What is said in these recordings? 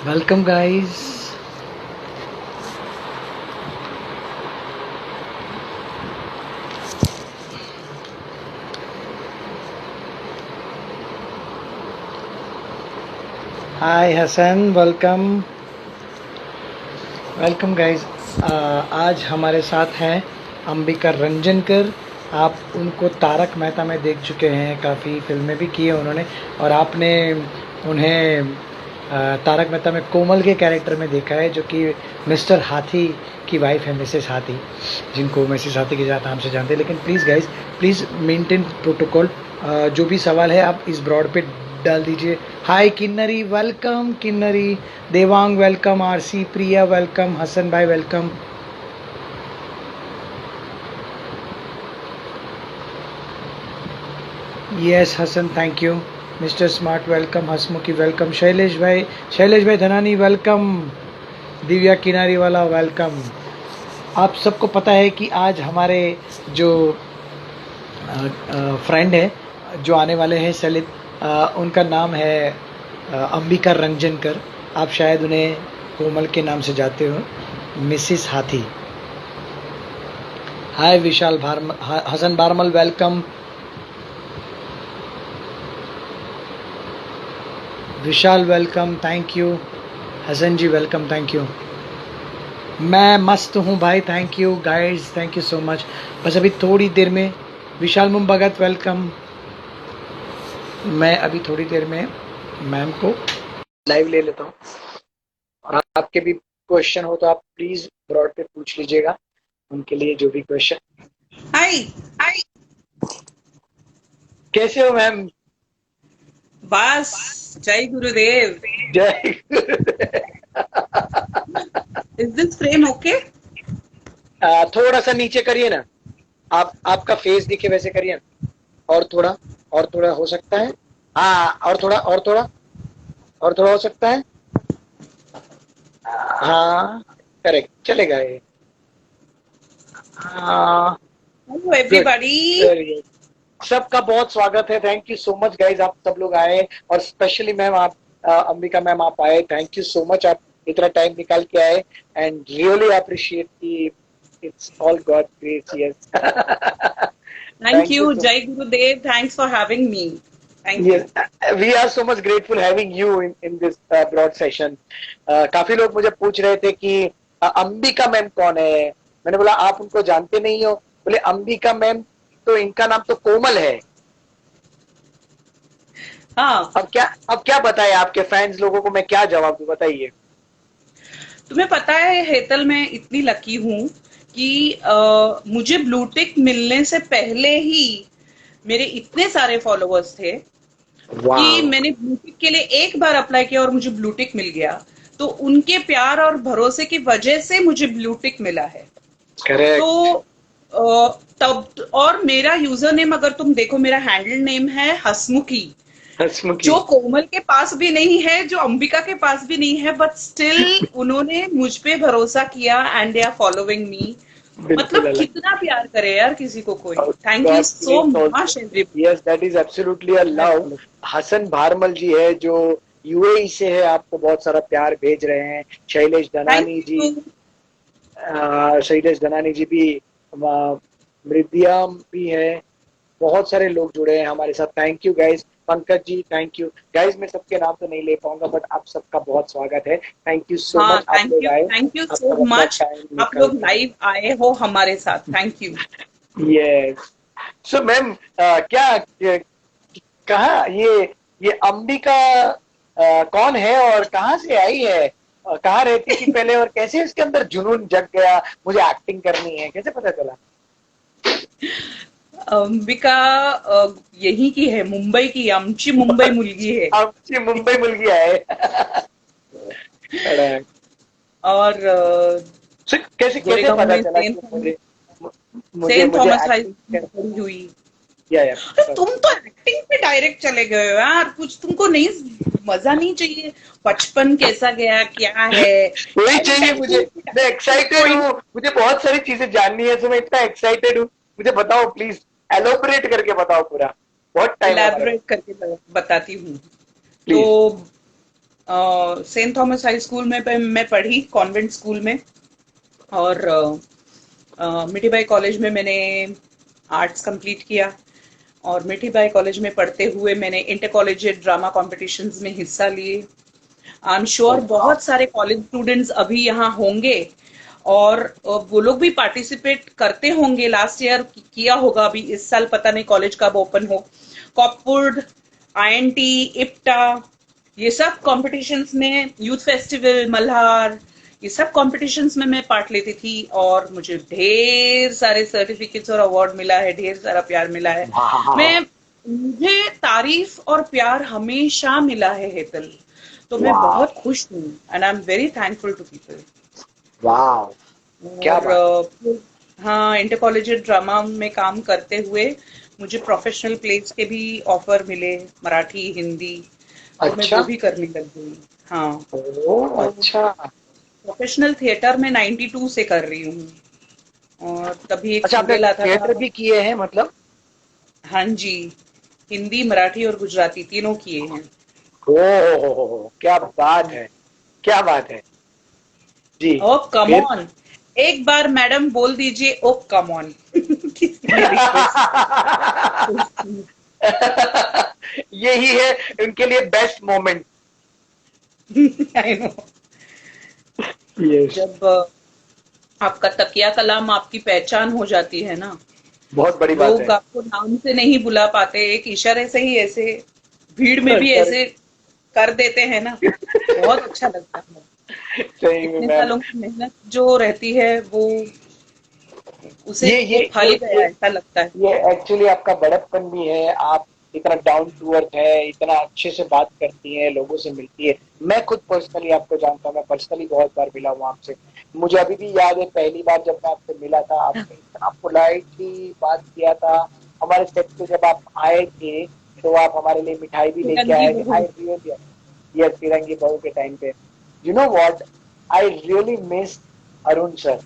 Welcome, guys. Hi, Hassan. Welcome. Welcome guys. आज हमारे साथ हैं अंबिका रंजनकर। आप उनको तारक मेहता में देख चुके हैं, काफ़ी फिल्में भी की हैं उन्होंने, और आपने उन्हें तारक मेहता में कोमल के कैरेक्टर में देखा है, जो कि मिस्टर हाथी की वाइफ है, मिसेस हाथी, जिनको मिसेस हाथी के नाम से जानते हैं। लेकिन please guys, please maintain protocol. जो भी सवाल है आप इस ब्रॉड पे डाल दीजिए। Hi Kinnari, welcome Kinnari. Devang welcome, RC Priya welcome, Hasan भाई welcome. Yes Hasan, thank you. Mister smart welcome, Hasmukhi welcome, Shailesh भाई धनानी वेलकम, दिव्या किनारी वाला वेलकम। आप सबको पता है कि आज हमारे जो फ्रेंड है, जो आने वाले हैं सलित, उनका नाम है अंबिका रंजनकर। आप शायद उन्हें कोमल के नाम से जानते हो, Mrs Hathi. Hi Vishal Bharmal, Hasan Bharmal welcome. Vishal welcome, thank you. Hasan ji welcome, thank you. मैं मस्त हूँ भाई, thank you guys, thank you so much. बस अभी थोड़ी देर में विशाल मुम भगत वेलकम। मैं अभी थोड़ी देर में मैम को लाइव ले लेता हूँ, और आपके भी क्वेश्चन हो तो आप प्लीज ब्रॉड पे पूछ लीजिएगा, उनके लिए जो भी क्वेश्चन। हाय। हाय, कैसे हो मैम? बस। जय गुरुदेव। जय इज दिस फ्रेम ओके? थोड़ा सा नीचे करिए ना, आप आपका फेस दिखे वैसे करिए ना। और थोड़ा हो सकता है। हाँ, और थोड़ा हो सकता है। हाँ, करेक्ट, चलेगा ये। हाँ, hello good, everybody. Very good. सबका बहुत स्वागत है, thank you so much guys, आप सब लोग आए, और स्पेशली मैम आप, अंबिका मैम आप आए, थैंक यू सो मच, आप इतना टाइम निकाल के आए, एंड रियली अप्रिशिएट की it's all God grace, yes. Thank thank you you so जय गुरुदेव, thanks for having me. Thank you. Yes, we are so much grateful having you in this broad session. काफी लोग मुझे पूछ रहे थे कि Ambika ma'am कौन है। मैंने बोला आप उनको जानते नहीं हो। बोले अंबिका मैम, तो इनका नाम तो कोमल है। हाँ, अब क्या बताए आपके फैंस लोगों को, मैं क्या जवाब दूं, बताइए। तुम्हें पता है हेतल, मैं इतनी लकी हूँ कि मुझे ब्लूटिक मिलने से पहले ही मेरे इतने सारे फॉलोअर्स थे कि वाह, मैंने ब्लूटिक के लिए एक बार अप्लाई किया और मुझे ब्लूटिक मिल गया। तो उनके प्यार और भरोसे की वजह से मुझे ब्लूटिक मिला है। तो करेक्ट। तब, और मेरा यूजर नेम अगर तुम देखो, मेरा हैंडल नेम है हसमुखी, हंसमुखी। जो कोमल के पास भी नहीं है, जो अंबिका के पास भी नहीं है, बट स्टिल उन्होंने मुझ पे भरोसा किया and they are following me. बिल्कुल मतलब अलग। कितना प्यार करे यार किसी को कोई। Thank you God so grace also. Much everyone. Yes, that is absolutely a love. Hasan Bharmal ji है जो यूएई से है, आपको बहुत सारा प्यार भेज रहे हैं। Shailesh thank Dhanani ji, you. शैलेश धनानी जी भी, मृदिया भी है, बहुत सारे लोग जुड़े हैं हमारे साथ, thank you guys. Pankaj ji, thank you guys. मैं सबके नाम तो नहीं ले पाऊंगा, बट आप सबका बहुत स्वागत है, थैंक यू सो हाँ, मच, आप लोग आए, थैंक यू आप सो सब अपना मच। टाइम आप निकाल लोग के। लाइव आए हो हमारे साथ, thank you. Yes. So ma'am, क्या कहाँ ये अंबिका कौन है और कहाँ से आई है? कहाँ रहती थी पहले, और कैसे इसके अंदर जुनून जग गया मुझे एक्टिंग करनी है, कैसे पता चला? अंबिका यही की है, मुंबई की, आमची मुंबई मुलगी है। आमची मुंबई मुलगी आहे. कड़क. और So, कैसे कैसे गोरेगांव पता में चला कि मुझे मुझे सेंट मुझे थॉमस हाई एक्टिंग स्कूल में कर, पढ़ी हुई। या अरे तुम तो एक्टिंग पे डायरेक्ट चले गए हो यार, कुछ तुमको नहीं, मजा नहीं चाहिए? बचपन कैसा गया, क्या है? वही डायरेक्ट चाहिए मुझे। एक्टिंग पे मैं टू द एक्साइटेड पॉइंट। हूँ, मुझे बहुत सारी चीजें जाननी है, तो मैं इतना एक्साइटेड हूँ। मुझे बताओ प्लीज, एलोबरेट करके बताओ पूरा, बहुत टाइम है हमारे पास, इलेबोरेट करके बताती हूँ। तो please. Saint Thomas high school में मैं पढ़ी, कॉन्वेंट स्कूल में। और मिठीबाई कॉलेज में मैंने आर्ट्स कंप्लीट किया। और मिठीबाई कॉलेज में पढ़ते हुए मैंने इंटर कॉलेजिएट ड्रामा कॉम्पिटिशन्स में हिस्सा लिए। आई एम श्योर बहुत सारे कॉलेज स्टूडेंट्स अभी यहाँ होंगे और वो लोग भी पार्टिसिपेट करते होंगे। लास्ट ईयर किया होगा, अभी इस साल पता नहीं कॉलेज कब ओपन हो। कॉपवुड, आईएनटी, इप्टा, ये सब कॉम्पिटिशन्स में, यूथ फेस्टिवल, मल्हार, ये सब कॉम्पिटिशन्स में मैं पार्ट लेती थी और मुझे ढेर सारे सर्टिफिकेट्स और अवार्ड मिला है, ढेर सारा प्यार मिला है। मैं मुझे तारीफ और प्यार हमेशा मिला है हेतल, तो मैं बहुत खुश हूँ and I am very thankful to people. वाह, क्या और बात। हाँ, इंटर कॉलेजिएट ड्रामा में काम करते हुए मुझे प्रोफेशनल प्लेस के भी ऑफर मिले, मराठी, हिंदी, और मैं अच्छा। वो भी करने लग गई। हाँ, ओह, अच्छा। प्रोफेशनल थिएटर में 92 से कर रही हूँ। और तभी एक अच्छा, आपने सीरियल आता थिएटर था। भी किए हैं मतलब? हाँ जी, हिंदी, मराठी और गुजराती तीनों किए हैं। ओह, क्या बात है, क्या बात है जी। ओ कम फिर ऑन, एक बार मैडम बोल दीजिए ओ कम ऑन। ये रिक्वेस्ट। यही है उनके लिए best moment. I know. Yes. जब आपका तकिया कलाम आपकी पहचान हो जाती है ना, बहुत बड़ी बात लोग है। आपको नाम से नहीं बुला पाते, एक इशारे से ही ऐसे भीड़ में भी Correct. ऐसे कर देते हैं ना, बहुत अच्छा लगता है। सही में इतने मैम। सालों की मेहनत जो रहती है वो, उसे ये वो ये फल ये गया ये ऐसा लगता है। ये एक्चुअली आपका बड़प्पन भी है। आप इतना डाउन टू अर्थ है, इतना अच्छे से बात करती हैं, लोगों से मिलती है। मैं खुद पर्सनली आपको जानता हूँ, मैं पर्सनली बहुत बार मिला हूँ आपसे। मुझे अभी भी याद है पहली बार जब मैं आपसे मिला था, आपने इतना पोलाइटली बात किया था। हमारे सेट पे जब आप आए थे तो आप हमारे लिए मिठाई भी लेके फिरंगी आए थे। बहू। आई रियली, यस, फिरंगी बहू के टाइम पे, you know what, I really miss Arun sir.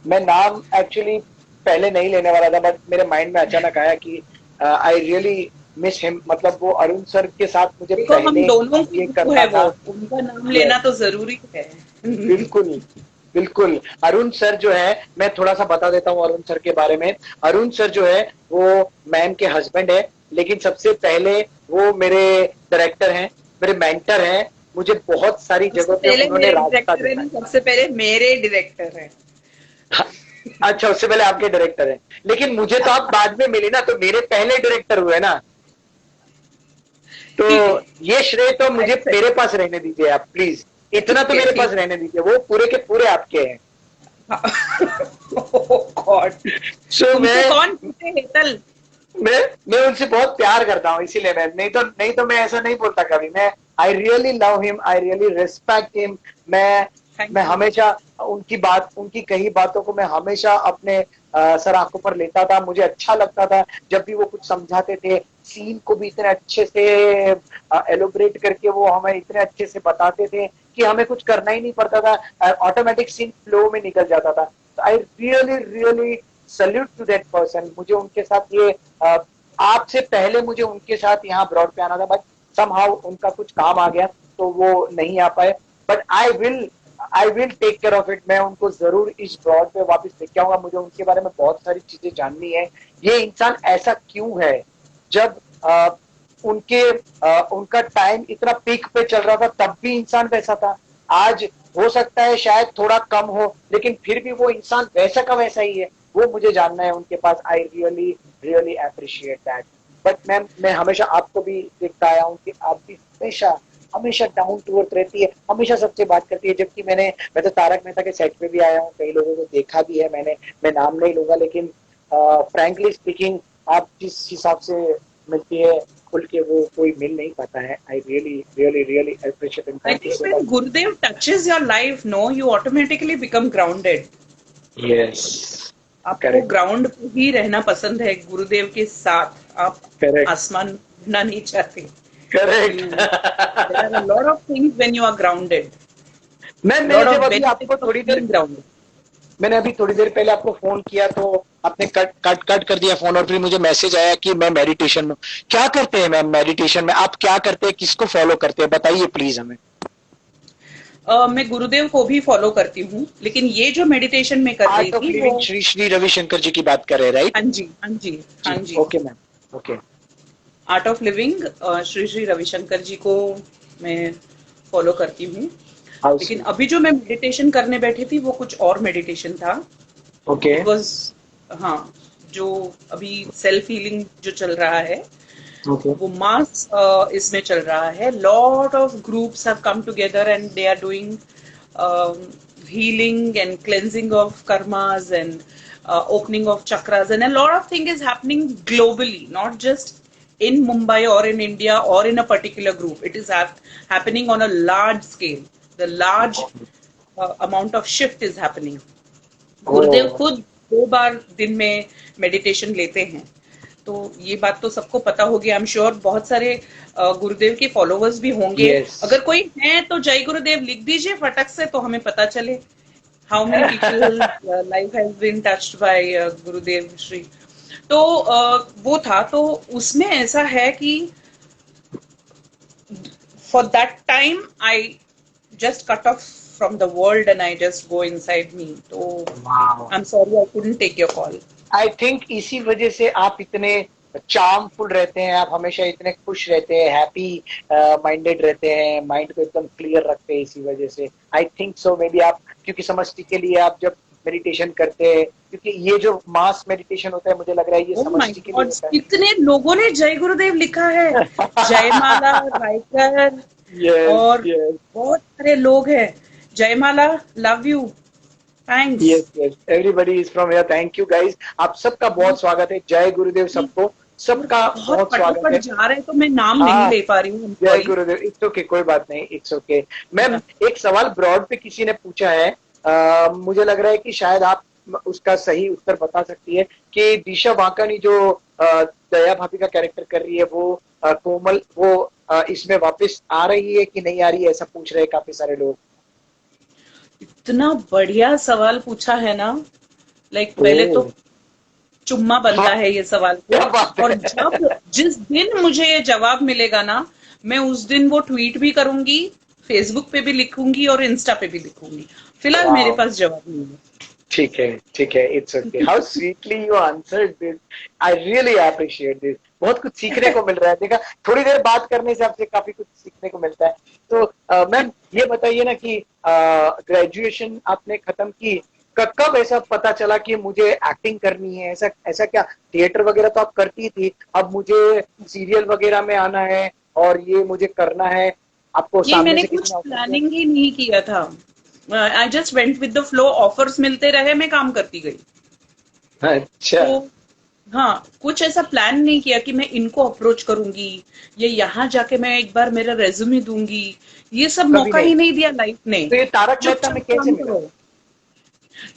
मैं नाम एक्चुअली पहले नहीं लेने वाला था, बट मेरे माइंड में अचानक आया कि आई रियली मिस हिम। मतलब वो अरुण सर के साथ मुझे देखो, हम पहले दोनों की ये बहू करना है वो, था। उनका नाम यस, लेना तो जरूरी है। बिल्कुल, बिल्कुल। अरुण सर जो है, मैं थोड़ा सा बता देता हूँ अरुण सर के बारे में। अरुण सर जो है वो मैम के हस्बैंड है, लेकिन सबसे पहले वो मेरे डायरेक्टर हैं, मेरे मेंटर हैं। मुझे बहुत सारी सबसे जगहों पे पहले उन्होंने मेरे रास्ता डायरेक्टर है दिखाया। ना, सबसे पहले मेरे डायरेक्टर है। अच्छा, उससे पहले आपके डायरेक्टर हैं, लेकिन मुझे तो आप बाद में मिले ना, तो मेरे पहले डायरेक्टर हुए ना। तो ठीक है, ये श्रेय तो मुझे एक्सेप्ट। मेरे पास रहने दीजिए आप प्लीज। इतना ठीक तो है, मेरे पास ठीक रहने दीजिए, वो पूरे के पूरे आपके हैं। है। गॉड, सो तुमसे कौन पूछे हेतल। मैं उनसे बहुत प्यार करता हूँ, इसीलिए मैं नहीं तो मैं ऐसा नहीं बोलता कभी। मैं I really love him, I really respect him. मैं थैंक मैं यू। हमेशा उनकी कही बातों को मैं हमेशा अपने सर आंखों पर लेता था। मुझे अच्छा लगता था जब भी वो कुछ समझाते थे, सीन को भी इतने अच्छे से एलोबरेट करके वो हमें इतने अच्छे से बताते थे कि हमें कुछ करना ही नहीं पड़ता था, ऑटोमेटिक सीन फ्लो में निकल जाता था। I really really salute to that person. मुझे उनके साथ ये आपसे पहले मुझे उनके साथ यहाँ ब्रॉड पे आना था, बट समहाउ उनका कुछ काम आ गया तो वो नहीं आ पाए। But I will take care of it. मैं उनको जरूर इस ब्रॉड पे वापस लेके आऊंगा। मुझे उनके बारे में बहुत सारी चीजें जाननी है। ये इंसान ऐसा क्यों है? जब उनका टाइम इतना पीक पे चल रहा था तब भी इंसान वैसा था। आज हो सकता है शायद थोड़ा कम हो, लेकिन फिर भी वो इंसान वैसा का वैसा ही है। वो मुझे जानना है उनके पास। I really really appreciate that. But ma'am, मैं हमेशा आपको भी देखता आया हूँ कि आप भी हमेशा हमेशा डाउन टू अर्थ रहती है, हमेशा सबसे बात करती है। जबकि मैं तो तारक मेहता के सेट पे भी आया हूँ, कई लोगों को देखा भी है मैंने। मैं नाम नहीं लूंगा, लेकिन फ्रैंकली स्पीकिंग, आप जिस हिसाब से मिलती है खुल के, वो कोई मिल नहीं पाता है। आई really really really appreciate and I thank you think so when much. Gurudev touches your life, no, you automatically become grounded. Yes, आपको करेक्ट, ग्राउंड पे ही रहना पसंद है गुरुदेव के साथ। आप करेक्ट, आसमान में उड़ना नहीं चाहते। Correct. You, there are a lot of things when you are grounded. मैं Lot जब of अभी आपको benefits of थोड़ी देर being grounded. मैंने अभी थोड़ी देर पहले आपको फोन किया तो आपने कट कर दिया फोन, और फिर मुझे मैसेज आया कि मैं मेडिटेशन में। क्या करते हैं मैम मेडिटेशन में? आप क्या करते हैं, किसको फॉलो करते हैं, बताइए प्लीज हमें। मैं गुरुदेव को भी फॉलो करती हूँ, लेकिन ये जो मेडिटेशन में कर रही आर्ट ऑफ थी वो। लिविंग श्री श्री रविशंकर जी की बात कर रहे हैं, राइट? हाँ जी, हाँ जी, हाँ जी, जी। Okay ma'am, okay. Art of living Shri Shri Ravishankar ji को मैं फॉलो करती हूँ। हाउ लेकिन स्वीट। अभी जो मैं मेडिटेशन करने बैठी थी वो कुछ और मेडिटेशन था। ओके इट वाज, हाँ, जो अभी सेल्फ हीलिंग जो चल रहा है ओके वो मास इसमें चल रहा है। Lot of groups have come together and they are doing healing and cleansing of karmas and opening of chakras, and a lot of thing is happening globally, not just in Mumbai or in India or in a particular group. It is happening on a large scale. The large amount of shift is happening. गुरुदेव ओ खुद 2 बार दिन में meditation लेते हैं, तो ये बात तो सबको पता होगी। आई एम श्योर बहुत सारे गुरुदेव के फॉलोवर्स भी होंगे। यस। अगर कोई है तो जय गुरुदेव लिख दीजिए फटक से, तो हमें पता चले how many people life has been touched by Gurudev Shri. तो वो था, तो उसमें ऐसा है कि for that time I just cut off from the world and I just go inside me. So I'm sorry I couldn't take your call. I think इसी वजह से आप इतने चार्मफुल रहते हैं, आप हमेशा इतने खुश रहते हैं, हैप्पी माइंडेड रहते हैं, माइंड को एकदम क्लियर रखते हैं, इसी वजह से I think so. May be आप, क्योंकि समष्टि के लिए आप जब मेडिटेशन करते हैं, क्योंकि ये जो मास मेडिटेशन होता है मुझे लग रहा है ये Oh my समष्टि के लिए God, होता है। कितने लोगों ने जय गुरुदेव लिखा है। जयमाला रायकर यस और यस बहुत सारे लोग हैं। जयमाला, love you, thanks. Yes yes, everybody is from here. Thank you guys, आप सबका बहुत स्वागत है। जय गुरुदेव सबको, सबका बहुत बहुत स्वागत फटाफट है। जा रहे हैं तो मैं नाम नहीं हाँ, ले पा रही हूँ, जय सॉरी। गुरुदेव। इट्स ओके, कोई बात नहीं, इट्स ओके। मैम एक सवाल ब्रॉड पे किसी ने पूछा है, मुझे लग रहा है कि शायद आप उसका सही उत्तर बता सकती है कि दिशा वाकानी जो दया भाभी का कैरेक्टर कर रही है, वो कोमल, वो इसमें वापस आ रही है कि नहीं आ रही है, ऐसा पूछ रहे हैं काफी सारे लोग। इतना बढ़िया सवाल पूछा है ना, लाइक पहले तो चुम्मा बनता हाँ, है ये सवाल क्या को। बात और है। जब जिस दिन मुझे ये जवाब मिलेगा ना, मैं उस दिन वो ट्वीट भी करूंगी, फेसबुक पे भी लिखूंगी और इंस्टा पे भी लिखूंगी। फिलहाल मेरे वाओ, पास जवाब नहीं है। ठीक है ठीक है, it's okay. How sweetly you answered this, I really appreciate this. बहुत कुछ सीखने को मिल रहा है। देखा, थोड़ी देर बात करने से आपसे काफी कुछ सीखने को मिलता है। तो मैम ये बताइए ना कि ग्रेजुएशन आपने खत्म की, कब ऐसा पता चला कि मुझे एक्टिंग करनी है? ऐसा ऐसा क्या, थिएटर वगैरह तो आप करती थी, अब मुझे सीरियल वगैरह में आना है और ये मुझे करना है, आपको ये सामने मैंने से किसी कुछ ने ऑफर किया? प्लानिंग ही नहीं किया था। I just went with the flow, offers मिलते रहे, मैं काम करती गई। अच्छा, तो हाँ, कुछ ऐसा प्लान नहीं किया कि मैं इनको अप्रोच करूंगी या यहाँ जाके मैं एक बार मेरा रेज्यूमे दूंगी। ये सब कभी मौका नहीं। ही नहीं दिया लाइफ ने। तो ये तारक मेहता में चुपचाप कैसे काम मिला? करो।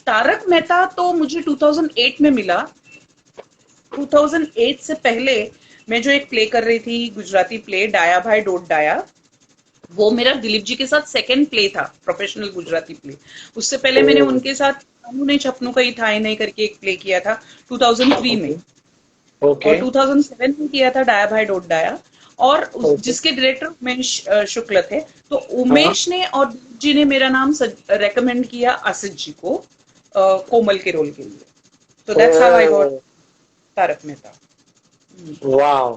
तारक मेहता तो मुझे 2008 में मिला। 2008 से पहले मैं जो एक प्ले कर रही थी, गुजराती प्ले डाया भाई डोट डाया, वो मेरा दिलीप जी के साथ सेकंड प्ले था, प्रोफेशनल गुजराती प्ले। उससे पहले मैंने ओह, उनके साथ कानू नहीं छपनू का ही था ही नहीं करके एक प्ले किया था 2003 में। ओके और 2007 में किया था डाया भाई डोट डाया। और ओके, जिसके डायरेक्टर उमेश शुक्ल थे। तो हाँ, उमेश ने और दिलीप जी ने मेरा नाम रेकमेंड किया आसिफ जी को कोमल के रोल के लिए। तो that's how I got Tarak Mehta. वाह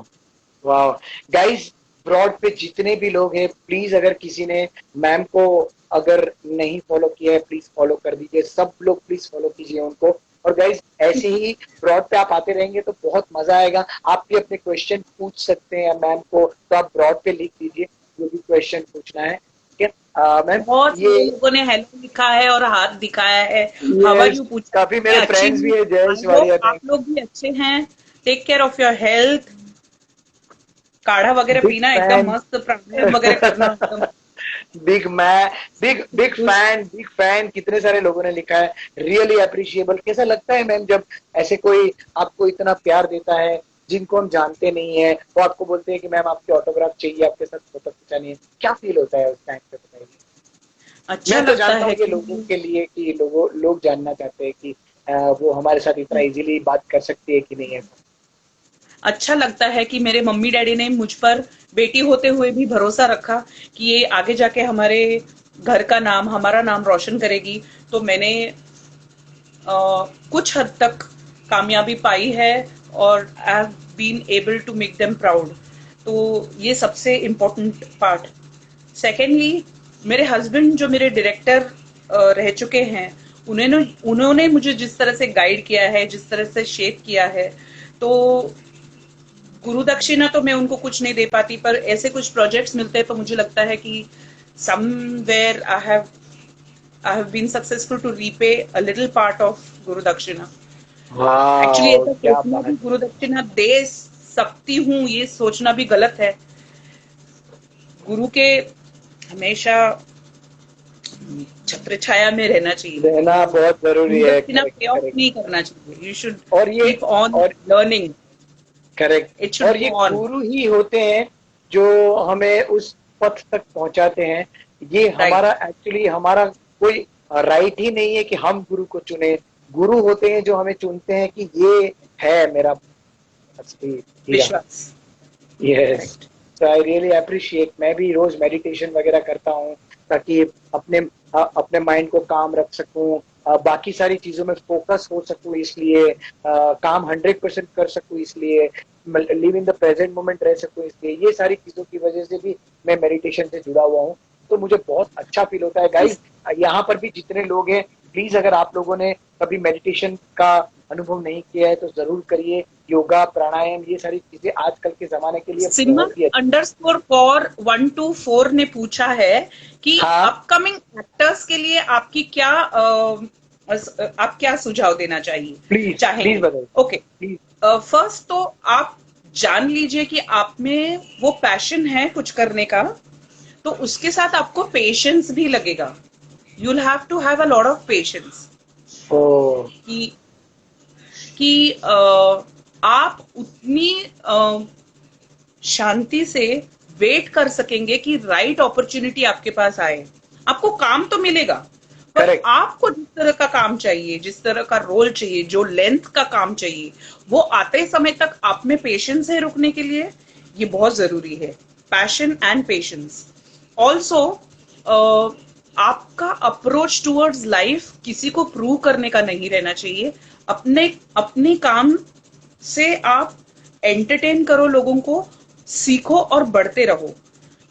वाह। गाइस, ब्रॉड पे जितने भी लोग हैं, प्लीज अगर किसी ने मैम को अगर नहीं फॉलो किया है, प्लीज फॉलो कर दीजिए। सब लोग प्लीज फॉलो कीजिए उनको। और गाइस, ऐसे ही ब्रॉड पे आप आते रहेंगे तो बहुत मजा आएगा। आप भी अपने क्वेश्चन पूछ सकते हैं मैम को, तो आप ब्रॉड पे लिख दीजिए जो भी क्वेश्चन पूछना है, ठीक है मैम? बहुत ये सारे लोगों ने हेलो लिखा है और हाथ दिखाया है, हाउ आर ये यू पूछा। काफी मैं मेरे अच्छी फ्रेंड्स हूँ, भी है, जय आई शिवालिया, होप आप थैंक लोग भी अच्छे हैं। Take care of your health. काढ़ा वगैरह बिग पीना, एकदम फैन। मस्त प्राणायाम वगैरह करना एकदम। बिग मैं big big fan, big fan. कितने सारे लोगों ने लिखा है, रियली अप्रिशिएबल। कैसा लगता है मैम जब ऐसे कोई आपको इतना प्यार देता है, जिनको हम जानते नहीं है, वो आपको बोलते हैं कि मैम आपके ऑटोग्राफ चाहिए, आपके साथ फोटो खिंचानी है, क्या फील होता है उस टाइम पे, बताइए? अच्छा मैं तो लगता जानता हूँ है ये कि लोगों के लिए कि लोग जानना चाहते हैं कि वो हमारे साथ इतना इजीली बात कर सकती है कि नहीं, ऐसा। अच्छा लगता है कि मेरे मम्मी डैडी ने मुझ पर बेटी होते हुए भी भरोसा रखा कि ये आगे जाके हमारे घर का नाम, हमारा नाम रोशन करेगी। तो मैंने कुछ हद तक कामयाबी पाई है और I have been able to make them proud. तो ये सबसे इम्पोर्टेंट पार्ट। सेकेंडली, मेरे हस्बैंड जो मेरे डायरेक्टर रह चुके हैं, उन्होंने उन्होंने मुझे जिस तरह से गाइड किया है, जिस तरह से शेप किया है, तो गुरु दक्षिणा तो मैं उनको कुछ नहीं दे पाती, पर ऐसे कुछ प्रोजेक्ट्स मिलते हैं तो मुझे लगता है कि somewhere I have been successful to repay a little part of guru dakshina. Actually वाह ऐसा क्या सोचना बात। भी गुरु दक्षिणा दे सकती हूँ, ये सोचना भी गलत है। गुरु के हमेशा छत्र छाया में रहना चाहिए। रहना बहुत जरूरी गुरु है। दक्षिणा करेक्ट पे ऑफ करेक्ट। नहीं करना चाहिए। यू शुड और ये कीप ऑन और लर्निंग। करेक्ट। इट शुड और ये गो ऑन। गुरु ही होते हैं जो हमें उस पथ तक पहुंचाते हैं। ये राइट। हमारा एक्चुअली हमारा कोई राइट ही नहीं है कि हम गुरु को चुने। गुरु होते हैं जो हमें चुनते हैं कि ये है मेरा असली हीरा। विश्वास। Yes. Correct. So I really appreciate. मैं भी रोज मेडिटेशन वगैरह करता हूँ ताकि अपने अपने माइंड को काम रख सकूं, बाकी सारी चीजों में फोकस हो सकूं, इसलिए काम 100% कर सकूं, इसलिए live in the present moment रह सकूं, इसलिए ये सारी चीजों की वजह से भी मैं मेडिटेशन से जुड़ा हुआ हूँ। तो मुझे बहुत अच्छा फील होता है गाइस। यहाँ पर भी जितने लोग हैं, प्लीज अगर आप लोगों ने कभी मेडिटेशन का अनुभव नहीं किया है तो जरूर करिए। योगा प्राणायाम ये सारी चीजें आजकल के जमाने के लिए सिमर बहुत ही अच्छी। अंडरस्कोर कौर 124 ने पूछा है कि हाँ अपकमिंग एक्टर्स के लिए आपकी क्या आप क्या सुझाव देना चाहिए प्लीज प्लीज चाहेंगे? बताइए ओके। प्लीज। फर्स्ट तो आप जान लीजिए कि आप में वो पैशन है कुछ करने का, तो उसके साथ आपको पेशेंस भी लगेगा। You will have to have a lot of patience oh कि आप उतनी शांति से वेट कर सकेंगे कि राइट अपॉर्चुनिटी आपके पास आए। आपको काम तो मिलेगा, पर करेक्ट आपको जिस तरह का काम चाहिए, जिस तरह का रोल चाहिए, जो लेंथ का काम चाहिए, वो आते समय तक आप में पेशेंस है रुकने के लिए। ये बहुत जरूरी है, पैशन एंड पेशेंस। ऑल्सो आपका अप्रोच टूवर्ड्स लाइफ किसी को प्रूव करने का नहीं रहना चाहिए। अपने अपने काम से आप एंटरटेन करो लोगों को, सीखो और बढ़ते रहो।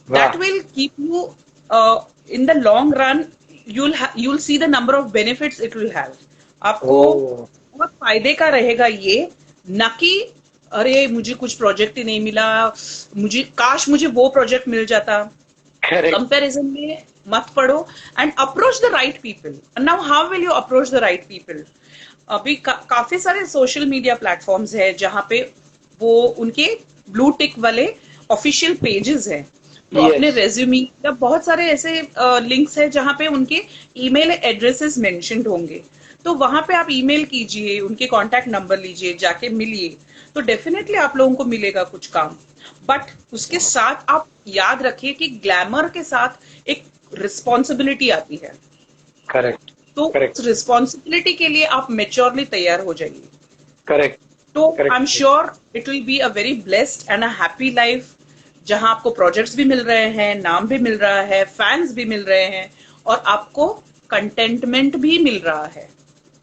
वाह। That will keep you in the long run. you'll see the number of benefits it will have। आपको ओ बहुत फायदे का रहेगा ये, न कि अरे मुझे कुछ प्रोजेक्ट ही नहीं मिला, मुझे काश मुझे वो प्रोजेक्ट मिल जाता। करेक्ट। कंपैरिजन में मत पड़ो and approach the right people. Now how will you approach the right people? अभी काफी सारे सोशल मीडिया प्लेटफॉर्म्स है जहां पे वो उनके ब्लू टिक वाले ऑफिशियल पेजेस हैं। तो अपने यस रेज्यूमी या बहुत सारे ऐसे लिंक्स है जहां पे उनके ईमेल एड्रेसेस मेंशन्ड होंगे। तो वहां पे आप ईमेल कीजिए, उनके कांटेक्ट नंबर लीजिए, जाके मिलिए, तो डेफिनेटली आप लोगों को मिलेगा कुछ काम। बट उसके साथ आप याद रखिए कि ग्लैमर के साथ एक रिस्पॉन्सिबिलिटी आती है। करेक्ट तो करेक्ट उस रिस्पॉन्सिबिलिटी के लिए आप मेच्योरली तैयार हो जाइए। करेक्ट तो I am correct. Sure it will be a very blessed and a happy life, जहां आपको प्रोजेक्ट्स भी मिल रहे हैं, नाम भी मिल रहा है, फैंस भी मिल रहे हैं, और आपको कंटेंटमेंट भी मिल रहा है। इट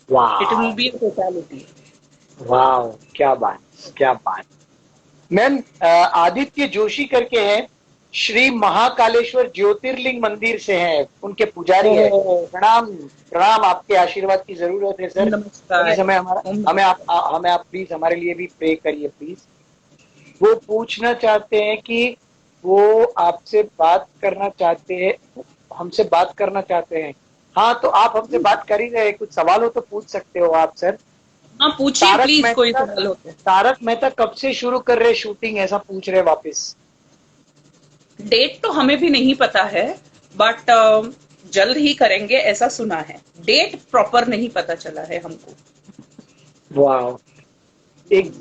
विल वाह बी अ टोटलिटी। वाह क्या बात क्या बात। मैम आदित्य जोशी करके हैं, श्री महाकालेश्वर ज्योतिर्लिंग मंदिर से हैं, उनके पुजारी है। ओह, प्रणाम प्रणाम। आपके आशीर्वाद की जरूरत है सर। नमस्कार। प्लीज हमें हमारा ओम हमें आप प्लीज हमारे लिए भी प्रे करिए प्लीज। वो पूछना चाहते हैं कि वो आपसे बात करना चाहते हैं, हमसे बात करना चाहते हैं। हाँ तो आप हमसे बात कर ही रहे हैं, कुछ सवाल हो तो पूछ सकते हो आप सर। हाँ, पूछिए तारक प्लीज, कोई मेहता सवाल हो तो। तारक मेहता कब से शुरू कर रहे शूटिंग, ऐसा पूछ रहे वापस। डेट तो हमें भी नहीं पता है, बट जल्द ही करेंगे ऐसा सुना है। डेट प्रॉपर नहीं पता चला है हमको। वाह। एक